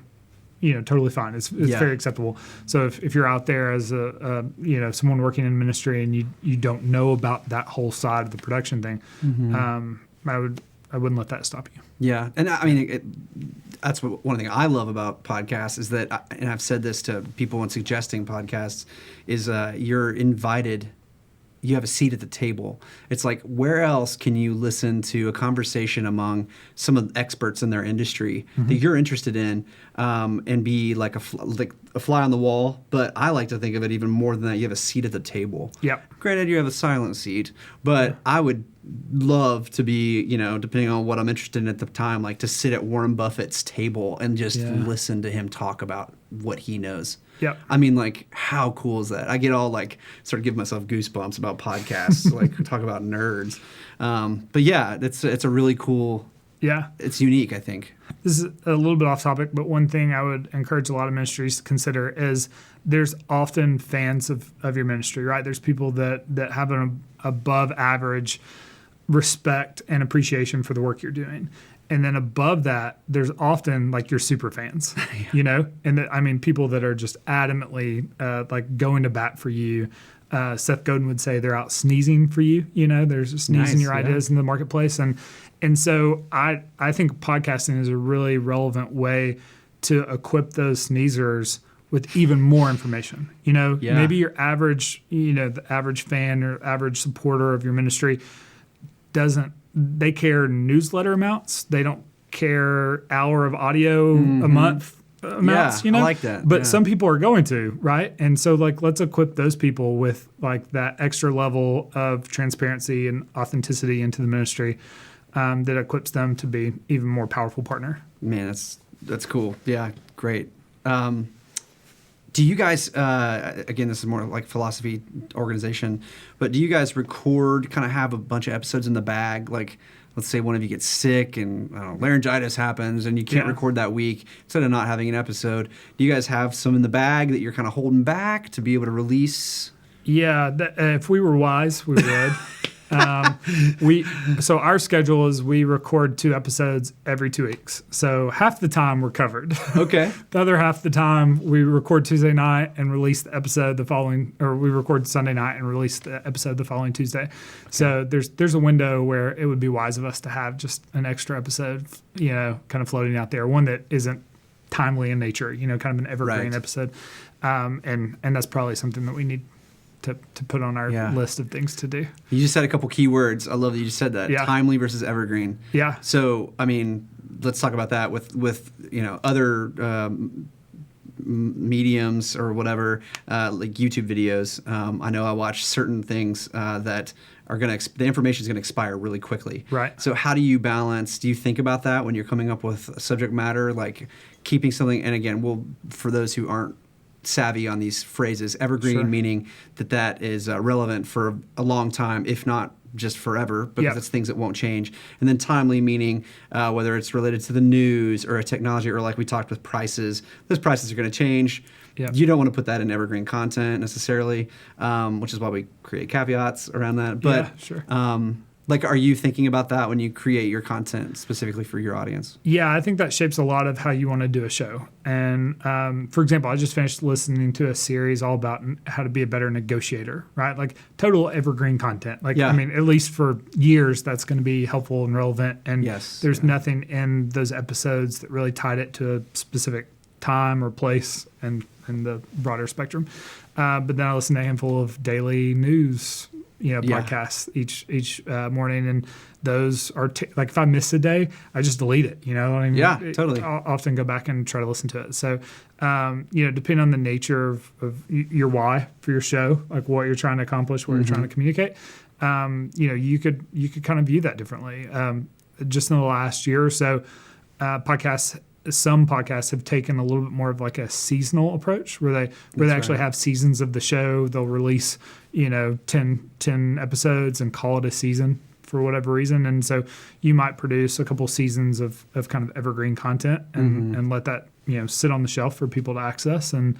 Speaker 2: totally fine. It's very acceptable. So if you're out there as a someone working in ministry and you don't know about that whole side of the production thing, I wouldn't let that stop you. Yeah,
Speaker 1: and I mean that's one thing I love about podcasts is that, and I've said this to people when suggesting podcasts, is you're invited. You have a seat at the table. It's like, where else can you listen to a conversation among some of the experts in their industry that you're interested in, and be like a fly on the wall? But I like to think of it even more than that. You have a seat at the table.
Speaker 2: Yep.
Speaker 1: Granted, you have a silent seat, but I would love to be, depending on what I'm interested in at the time, like to sit at Warren Buffett's table and just listen to him talk about what he knows.
Speaker 2: Yep.
Speaker 1: I mean, like, how cool is that? I get all start giving myself goosebumps about podcasts, like talk about nerds. But yeah, it's a really cool.
Speaker 2: Yeah.
Speaker 1: It's unique, I think.
Speaker 2: This is a little bit off topic, but one thing I would encourage a lot of ministries to consider is there's often fans of your ministry, right? There's people that have an above average respect and appreciation for the work you're doing. And then above that, there's often like your super fans, and people that are just adamantly like going to bat for you. Seth Godin would say they're out sneezing for you. There's sneezing your ideas in the marketplace. And so I think podcasting is a really relevant way to equip those sneezers with even more information. Maybe your average, the average fan or average supporter of your ministry they care newsletter amounts. They don't care hour of audio a month amounts,
Speaker 1: I like that.
Speaker 2: But some people are going to, right? And so let's equip those people with like that extra level of transparency and authenticity into the ministry that equips them to be even more powerful partner.
Speaker 1: Man, that's cool. Yeah, great. Do you guys, again, this is more like philosophy organization, but do you guys record, kind of have a bunch of episodes in the bag? Like, let's say one of you gets sick and laryngitis happens and you can't record that week. Instead of not having an episode, do you guys have some in the bag that you're kind of holding back to be able to release?
Speaker 2: Yeah, if we were wise, we would. So our schedule is we record 2 episodes every 2 weeks. So half the time we're covered.
Speaker 1: Okay.
Speaker 2: The other half the time we record Tuesday night and release the episode we record Sunday night and release the episode the following Tuesday. Okay. So there's a window where it would be wise of us to have just an extra episode, kind of floating out there, one that isn't timely in nature, kind of an evergreen episode. And that's probably something that we need to put on our list of things to do. You
Speaker 1: just said a couple key words. I love that you just said that. Yeah. Timely versus evergreen.
Speaker 2: Yeah.
Speaker 1: So, I mean, let's talk about that with other mediums or whatever, like YouTube videos. I know I watch certain things that are going to, the information is going to expire really quickly.
Speaker 2: Right.
Speaker 1: So how do you balance, do you think about that when you're coming up with subject matter, like keeping something, and again, for those who aren't savvy on these phrases, evergreen meaning that is relevant for a long time, if not just forever because
Speaker 2: Yep.
Speaker 1: it's things that won't change. And then timely, meaning whether it's related to the news or a technology, or like we talked with prices, those prices are going to change.
Speaker 2: Yep.
Speaker 1: You don't want to put that in evergreen content necessarily, which is why we create caveats around that. But
Speaker 2: Yeah, sure.
Speaker 1: like, are you thinking about that when you create your content specifically for your audience?
Speaker 2: Yeah, I think that shapes a lot of how you want to do a show. And for example, I just finished listening to a series all about how to be a better negotiator, right? Like total evergreen content. Like,
Speaker 1: Yeah.
Speaker 2: I mean, at least for years, that's going to be helpful and relevant. And
Speaker 1: Yes,
Speaker 2: there's
Speaker 1: yeah.
Speaker 2: nothing in those episodes that really tied it to a specific time or place and the broader spectrum. But then I listened to a handful of daily news
Speaker 1: Yeah.
Speaker 2: podcasts each morning, and those are like if I miss a day, I just delete it. I mean,
Speaker 1: Yeah, totally.
Speaker 2: I'll often go back and try to listen to it. So, depending on the nature of your why for your show, like what you're trying to accomplish, what you're trying to communicate, you could kind of view that differently. Just in the last year or so, some podcasts have taken a little bit more of like a seasonal approach where they actually have seasons of the show. They'll release, 10 episodes and call it a season for whatever reason. And so you might produce a couple seasons of kind of evergreen content and let that, sit on the shelf for people to access, and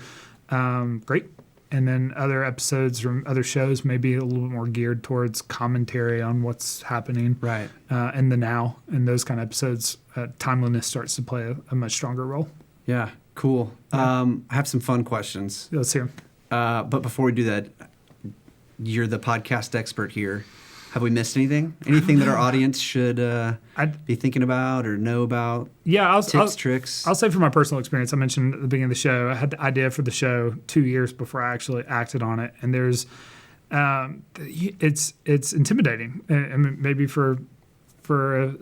Speaker 2: great. And then other episodes from other shows may be a little bit more geared towards commentary on what's happening
Speaker 1: Right.
Speaker 2: in the now. And those kind of episodes, timeliness starts to play a much stronger role.
Speaker 1: Yeah, cool. I have some fun questions.
Speaker 2: Let's hear 'em.
Speaker 1: But before we do that, you're the podcast expert here. Have we missed anything? Anything that our audience should be thinking about or know about?
Speaker 2: Yeah,
Speaker 1: Tips, tricks?
Speaker 2: I'll say from my personal experience, I mentioned at the beginning of the show, I had the idea for the show 2 years before I actually acted on it. And there's, it's intimidating. And maybe for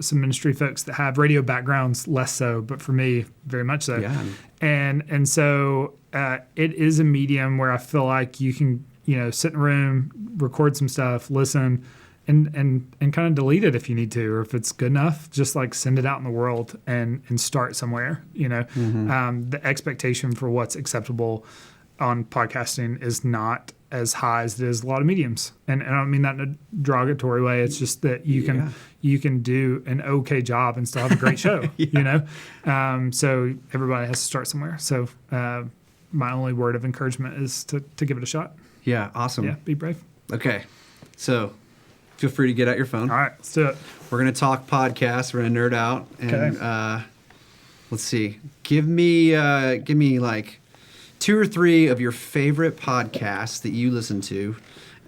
Speaker 2: some ministry folks that have radio backgrounds, less so, but for me, very much so.
Speaker 1: Yeah.
Speaker 2: And so it is a medium where I feel like you can, sit in a room, record some stuff, listen, and kind of delete it if you need to, or if it's good enough, just like send it out in the world and start somewhere. The expectation for what's acceptable on podcasting is not as high as it is a lot of mediums, and I don't mean that in a derogatory way. It's just that you can do an okay job and still have a great show. So everybody has to start somewhere. So my only word of encouragement is to give it a shot.
Speaker 1: Yeah, awesome.
Speaker 2: Yeah, be brave.
Speaker 1: Okay, so feel free to get out your phone.
Speaker 2: All right, let's do it.
Speaker 1: We're going to talk podcasts. We're going to nerd out. And let's see. Give me like 2 or 3 of your favorite podcasts that you listen to,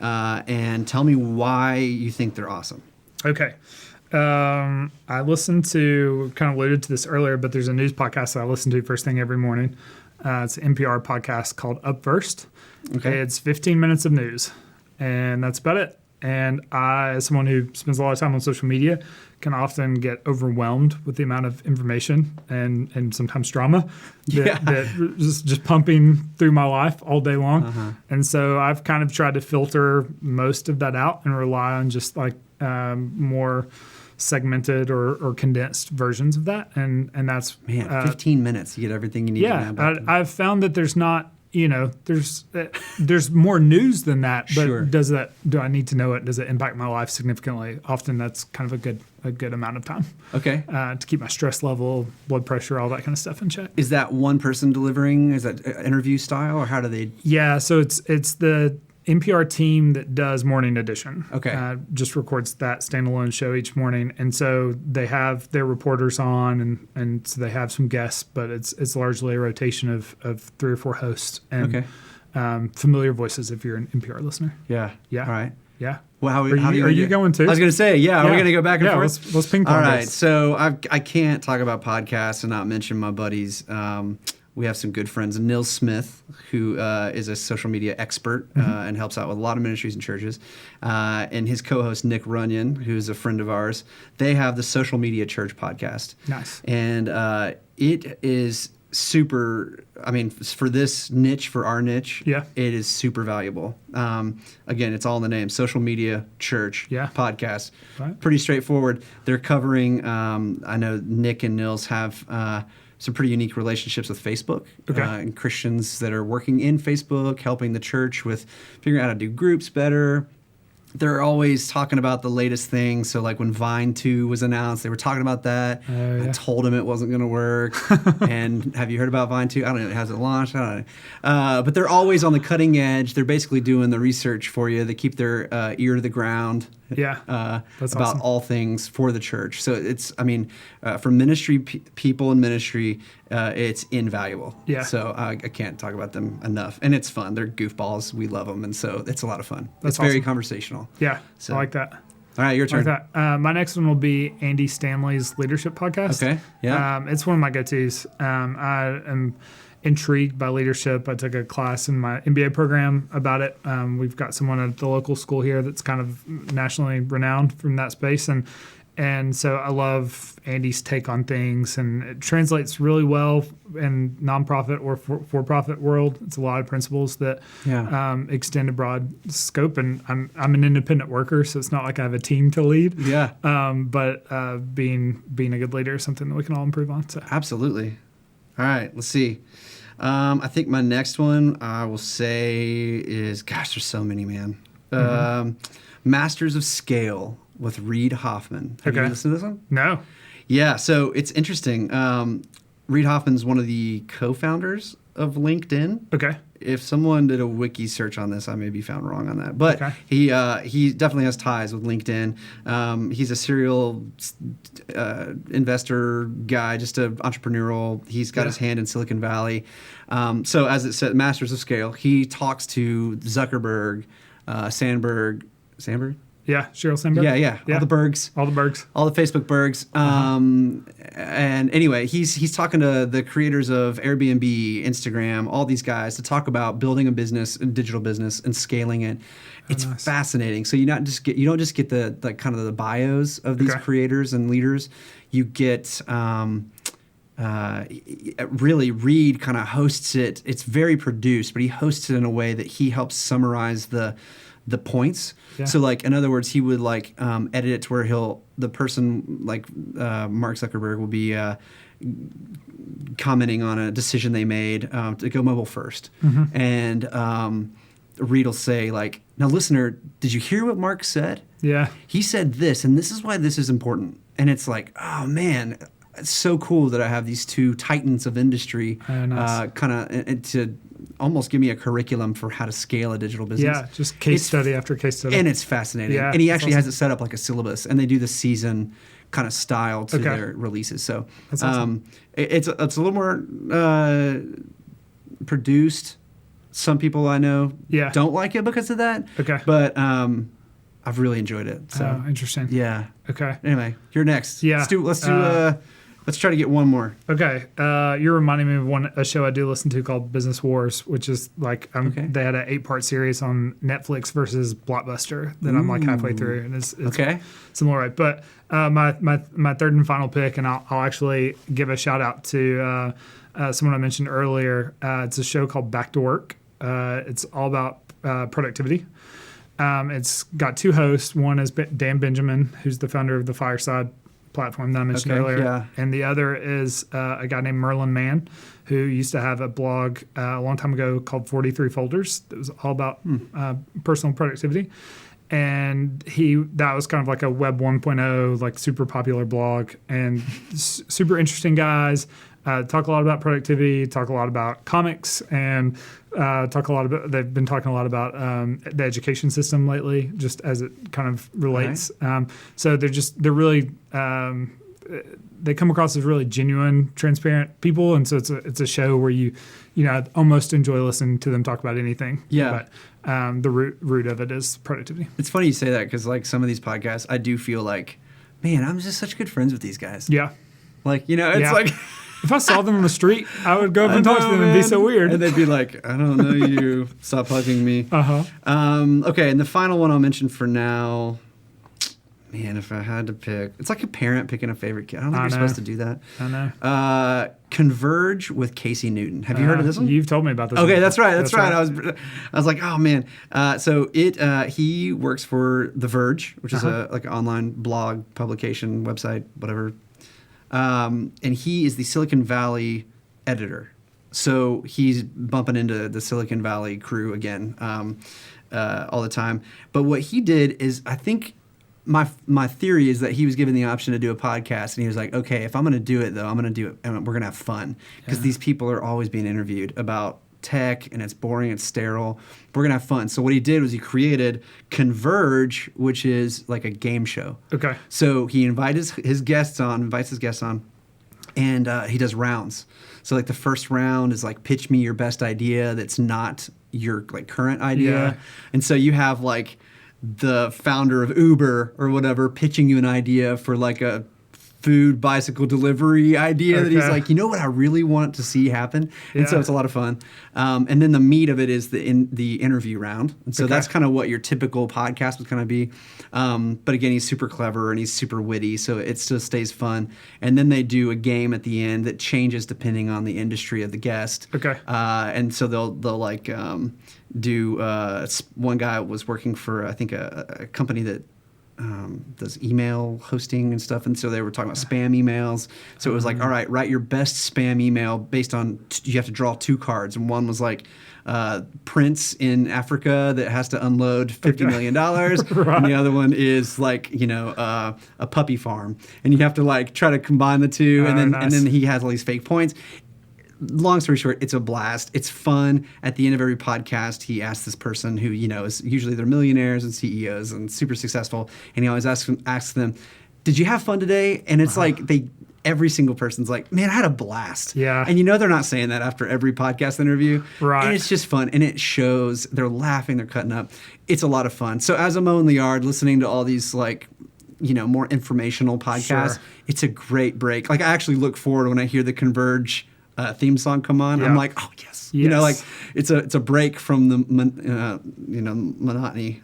Speaker 1: and tell me why you think they're awesome.
Speaker 2: Okay. I listened to, kind of alluded to this earlier, but there's a news podcast that I listen to first thing every morning. It's an NPR podcast called Up First.
Speaker 1: Okay.
Speaker 2: It's 15 minutes of news, and that's about it. And I, as someone who spends a lot of time on social media, can often get overwhelmed with the amount of information and sometimes drama that is just pumping through my life all day long. And so I've kind of tried to filter most of that out and rely on just like more segmented or condensed versions of that. And that's
Speaker 1: 15 minutes, you get everything you need.
Speaker 2: Yeah, I've found that there's not. There's more news than that, but
Speaker 1: Sure.
Speaker 2: do I need to know it? Does it impact my life significantly? Often that's kind of a good amount of time.
Speaker 1: Okay.
Speaker 2: To keep my stress level, blood pressure, all that kind of stuff in check.
Speaker 1: Is that one person delivering? Is that interview style, or how do they?
Speaker 2: Yeah, so it's the NPR team that does Morning Edition.
Speaker 1: Okay.
Speaker 2: Just records that standalone show each morning. And so they have their reporters on, and so they have some guests, but it's largely a rotation of 3 or 4 hosts and familiar voices if you're an NPR listener.
Speaker 1: Yeah.
Speaker 2: Yeah.
Speaker 1: All right.
Speaker 2: Yeah.
Speaker 1: Well, how
Speaker 2: are you going to?
Speaker 1: I was going to say, yeah. Are we going to go back and forth?
Speaker 2: Let's ping pong.
Speaker 1: All right.
Speaker 2: this.
Speaker 1: So I can't talk about podcasts and not mention my buddies. We have some good friends. Nils Smith, who is a social media expert and helps out with a lot of ministries and churches. And his co-host, Nick Runyon, who's a friend of ours. They have the Social Media Church podcast.
Speaker 2: Nice.
Speaker 1: And it is super, for this niche, for our niche, it is super valuable. Again, it's all in the name, Social Media Church podcast. Right. Pretty straightforward. They're covering, I know Nick and Nils have some pretty unique relationships with Facebook and Christians that are working in Facebook, helping the church with figuring out how to do groups better, they're always talking about the latest thing. So like when Vine 2 was announced, they were talking about that. I told them it wasn't going to work. And have you heard about Vine 2? I don't know. Has it launched? I don't know. But they're always on the cutting edge. They're basically doing the research for you. They keep their ear to the ground.
Speaker 2: That's
Speaker 1: about
Speaker 2: awesome.
Speaker 1: all things for the church. So it's, for ministry people in ministry, it's invaluable.
Speaker 2: Yeah.
Speaker 1: So I can't talk about them enough. And it's fun. They're goofballs. We love them. And so it's a lot of fun.
Speaker 2: That's
Speaker 1: it's very
Speaker 2: awesome.
Speaker 1: conversational.
Speaker 2: Yeah.
Speaker 1: So.
Speaker 2: I like that.
Speaker 1: All right, your turn.
Speaker 2: I like that. My next one will be Andy Stanley's Leadership Podcast.
Speaker 1: Okay. Yeah.
Speaker 2: It's one of my go-tos. I am intrigued by leadership. I took a class in my MBA program about it. We've got someone at the local school here that's kind of nationally renowned from that space, and so I love Andy's take on things, and it translates really well in nonprofit or for-profit world. It's a lot of principles that extend a broad scope, and I'm an independent worker, so it's not like I have a team to lead.
Speaker 1: Yeah.
Speaker 2: But being a good leader is something that we can all improve on. So.
Speaker 1: Absolutely. All right, let's see. I think my next one I will say is, gosh, there's so many, man. Masters of Scale with Reid Hoffman. Have you listened to this one?
Speaker 2: No.
Speaker 1: Yeah, so it's interesting. Reid Hoffman's one of the co-founders of LinkedIn.
Speaker 2: Okay.
Speaker 1: If someone did a wiki search on this, I may be found wrong on that. But he definitely has ties with LinkedIn. He's a serial investor guy, just an entrepreneurial. He's got his hand in Silicon Valley. So as it said, Masters of Scale, he talks to Zuckerberg, Sandberg?
Speaker 2: Yeah, Sheryl Sandberg.
Speaker 1: Yeah. All the Bergs.
Speaker 2: All the
Speaker 1: Facebook Bergs. And anyway, he's talking to the creators of Airbnb, Instagram, all these guys to talk about building a business, a digital business, and scaling it. It's fascinating. So you don't just get the kind of the bios of these creators and leaders. You get really Reid kind of hosts it. It's very produced, but he hosts it in a way that he helps summarize the points. Yeah. So like, in other words, he would like edit it to where the person like Mark Zuckerberg will be commenting on a decision they made to go mobile first. And Reid will say like, now listener, did you hear what Mark said? Yeah. He said this, and this is why this is important. And it's like, oh man, it's so cool that I have these two titans of industry kind of to almost give me a curriculum for how to scale a digital business.
Speaker 2: Yeah, just case study after case study.
Speaker 1: And it's fascinating. Yeah, and he actually has it set up like a syllabus, and they do the season kind of style to their releases. So that's awesome. It's a little more produced. Some people I know don't like it because of that. Okay. But I've really enjoyed it. So
Speaker 2: interesting.
Speaker 1: Yeah.
Speaker 2: Okay.
Speaker 1: Anyway, you're next.
Speaker 2: Yeah.
Speaker 1: Let's try to get one more.
Speaker 2: Okay. You're reminding me of a show I do listen to called Business Wars, which is like they had an 8-part series on Netflix versus Blockbuster that I'm like halfway through, and it's similar, right? But my third and final pick, and I'll actually give a shout out to someone I mentioned earlier. It's a show called Back to Work. It's all about productivity. It's got two hosts. One is Dan Benjamin, who's the founder of the Fireside platform that I mentioned earlier. And the other is a guy named Merlin Mann, who used to have a blog a long time ago called 43 Folders. That was all about personal productivity. And that was kind of like a Web 1.0, like super popular blog, and super interesting guys. Talk a lot about productivity, talk a lot about comics, and they've been talking a lot about the education system lately, just as it kind of relates. Right. So they're really, they come across as really genuine, transparent people. And so it's a show where you almost enjoy listening to them talk about anything. Yeah. But the root of it is productivity.
Speaker 1: It's funny you say that, because like some of these podcasts, I do feel like, man, I'm just such good friends with these guys. Yeah. Like, it's like...
Speaker 2: If I saw them on the street, I would go up and talk to them and be so weird.
Speaker 1: And they'd be like, I don't know you. Stop hugging me. Okay, and the final one I'll mention for now, man, if I had to pick, it's like a parent picking a favorite kid. I don't think you're supposed to do that. I know. Converge with Casey Newton. Have you heard of this one?
Speaker 2: You've told me about this
Speaker 1: one. That's right. I was like, oh man. So he works for The Verge, which is like an online blog publication website, whatever. And he is the Silicon Valley editor. So he's bumping into the Silicon Valley crew again. all the time. But what he did is, I think my theory is that he was given the option to do a podcast, and he was like, okay, if I'm going to do it though, I'm going to do it, and we're going to have fun, because these people are always being interviewed about tech, and it's boring, it's sterile. We're going to have fun. So what he did was he created Converge, which is like a game show.
Speaker 2: Okay.
Speaker 1: So he invites his guests on, and he does rounds. So like the first round is like, pitch me your best idea that's not your like current idea.
Speaker 2: Yeah.
Speaker 1: And so you have like the founder of Uber or whatever pitching you an idea for like a food bicycle delivery idea that he's like, you know what I really want to see happen? And so it's a lot of fun. And then the meat of it is the interview round. And so that's kind of what your typical podcast would kind of be. But again, he's super clever and he's super witty, so it still stays fun. And then they do a game at the end that changes depending on the industry of the guest.
Speaker 2: Okay.
Speaker 1: And so they'll like do one guy was working for, I think, a company that does email hosting and stuff, and so they were talking about spam emails. So it was like, all right, write your best spam email based on you have to draw 2 cards, and one was like Prince in Africa that has to unload $50 million, right. And the other one is like, you know, a puppy farm, and you have to like try to combine the two, and then he has all these fake points. Long story short, it's a blast. It's fun. At the end of every podcast, he asks this person who, you know, is usually they're millionaires and CEOs and super successful, and he always asks them, "Did you have fun today?" And it's like every single person's like, "Man, I had a blast."
Speaker 2: Yeah.
Speaker 1: And you know they're not saying that after every podcast interview.
Speaker 2: Right.
Speaker 1: And it's just fun, and it shows. They're laughing, they're cutting up. It's a lot of fun. So as I'm mowing the yard, listening to all these like, you know, more informational podcasts, it's a great break. Like I actually look forward when I hear the Converge theme song come on. I'm like, oh yes. You know, like it's a break from the monotony.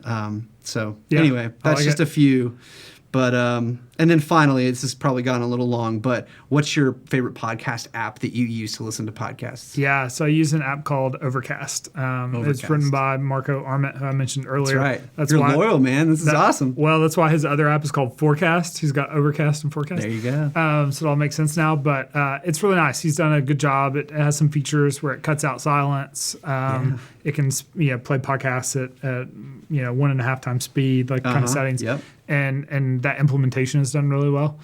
Speaker 1: Anyway, that's just a few. But and then finally, this has probably gone a little long, but what's your favorite podcast app that you use to listen to podcasts?
Speaker 2: Yeah, so I use an app called Overcast. It's written by Marco Arment, who I mentioned earlier.
Speaker 1: That's right. You're loyal, man. This is awesome.
Speaker 2: Well, that's why his other app is called Forecast. He's got Overcast and Forecast.
Speaker 1: There you go.
Speaker 2: So it all makes sense now, but it's really nice. He's done a good job. It has some features where it cuts out silence. It can play podcasts at 1.5 times speed, like kind of settings.
Speaker 1: Yep.
Speaker 2: And that implementation is done really well.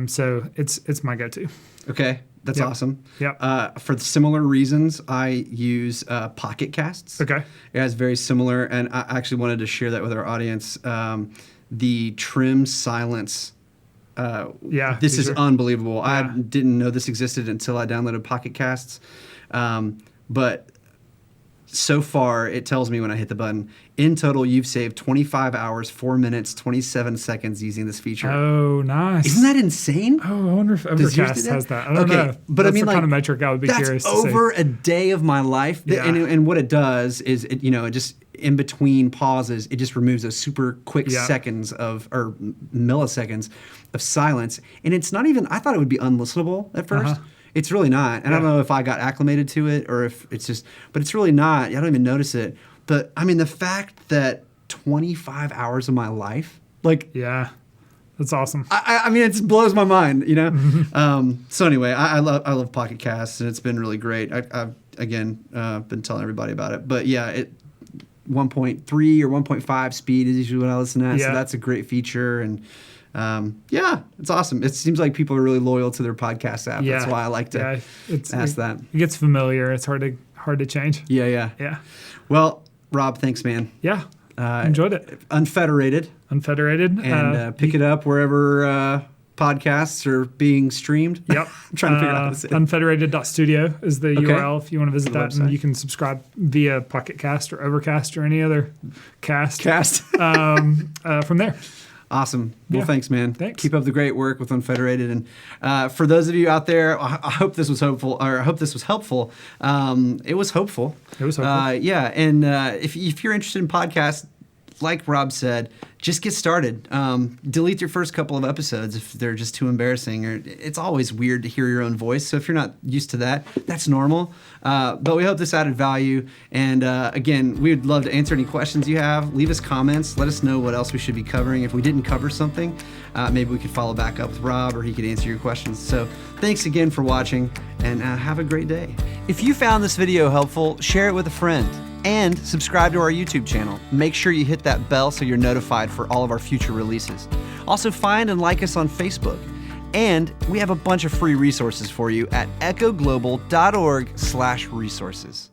Speaker 2: So it's my go-to.
Speaker 1: Okay, that's awesome.
Speaker 2: Yep.
Speaker 1: For similar reasons, I use Pocket Casts.
Speaker 2: Okay.
Speaker 1: It has very similar, and I actually wanted to share that with our audience. The trim silence. This is unbelievable. Yeah. I didn't know this existed until I downloaded Pocket Casts. But so far, it tells me when I hit the button, in total, you've saved 25 hours, 4 minutes, 27 seconds using this feature.
Speaker 2: Oh, nice.
Speaker 1: Isn't that insane?
Speaker 2: Oh, I wonder if Overcast has that. I don't know.
Speaker 1: But
Speaker 2: that's
Speaker 1: I mean,
Speaker 2: the kind of metric I would be curious to see.
Speaker 1: That's over a day of my life.
Speaker 2: Yeah.
Speaker 1: And what it does is, it just in between pauses, it just removes those super quick seconds or milliseconds of silence. And it's not even, I thought it would be unlistenable at first. It's really not. And I don't know if I got acclimated to it or if it's just, but it's really not. I don't even notice it. But I mean, the fact that 25 hours of my life, like,
Speaker 2: yeah, that's awesome.
Speaker 1: I mean, it blows my mind, you know? So anyway, I love Pocket Casts, and it's been really great. I've again, been telling everybody about it, but yeah, 1.3 or 1.5 speed is usually what I listen at. So that's a great feature. And, it's awesome. It seems like people are really loyal to their podcast app. That's why I like to ask that.
Speaker 2: It gets familiar. It's hard to change.
Speaker 1: Yeah. Well, Rob, thanks, man.
Speaker 2: Yeah. Enjoyed it.
Speaker 1: Unfederated. And pick it up wherever podcasts are being streamed.
Speaker 2: Yep.
Speaker 1: I'm trying to figure out how to say it.
Speaker 2: Unfederated.studio is the URL if you want to visit that.
Speaker 1: website.
Speaker 2: And you can subscribe via Pocket Cast or Overcast or any other cast. From there.
Speaker 1: Awesome. Well, thanks, man.
Speaker 2: Thanks.
Speaker 1: Keep up the great work with Unfederated. And for those of you out there, I hope this was hopeful, or I hope this was helpful. It was hopeful. And if you're interested in podcasts, like Rob said, just get started. Delete your first couple of episodes if they're just too embarrassing. Or it's always weird to hear your own voice. So if you're not used to that, that's normal. But we hope this added value. And again, we would love to answer any questions you have. Leave us comments. Let us know what else we should be covering. If we didn't cover something, maybe we could follow back up with Rob, or he could answer your questions. So thanks again for watching, and have a great day. If you found this video helpful, share it with a friend. And subscribe to our YouTube channel. Make sure you hit that bell so you're notified for all of our future releases. Also, find and like us on Facebook. And we have a bunch of free resources for you at echoglobal.org/resources.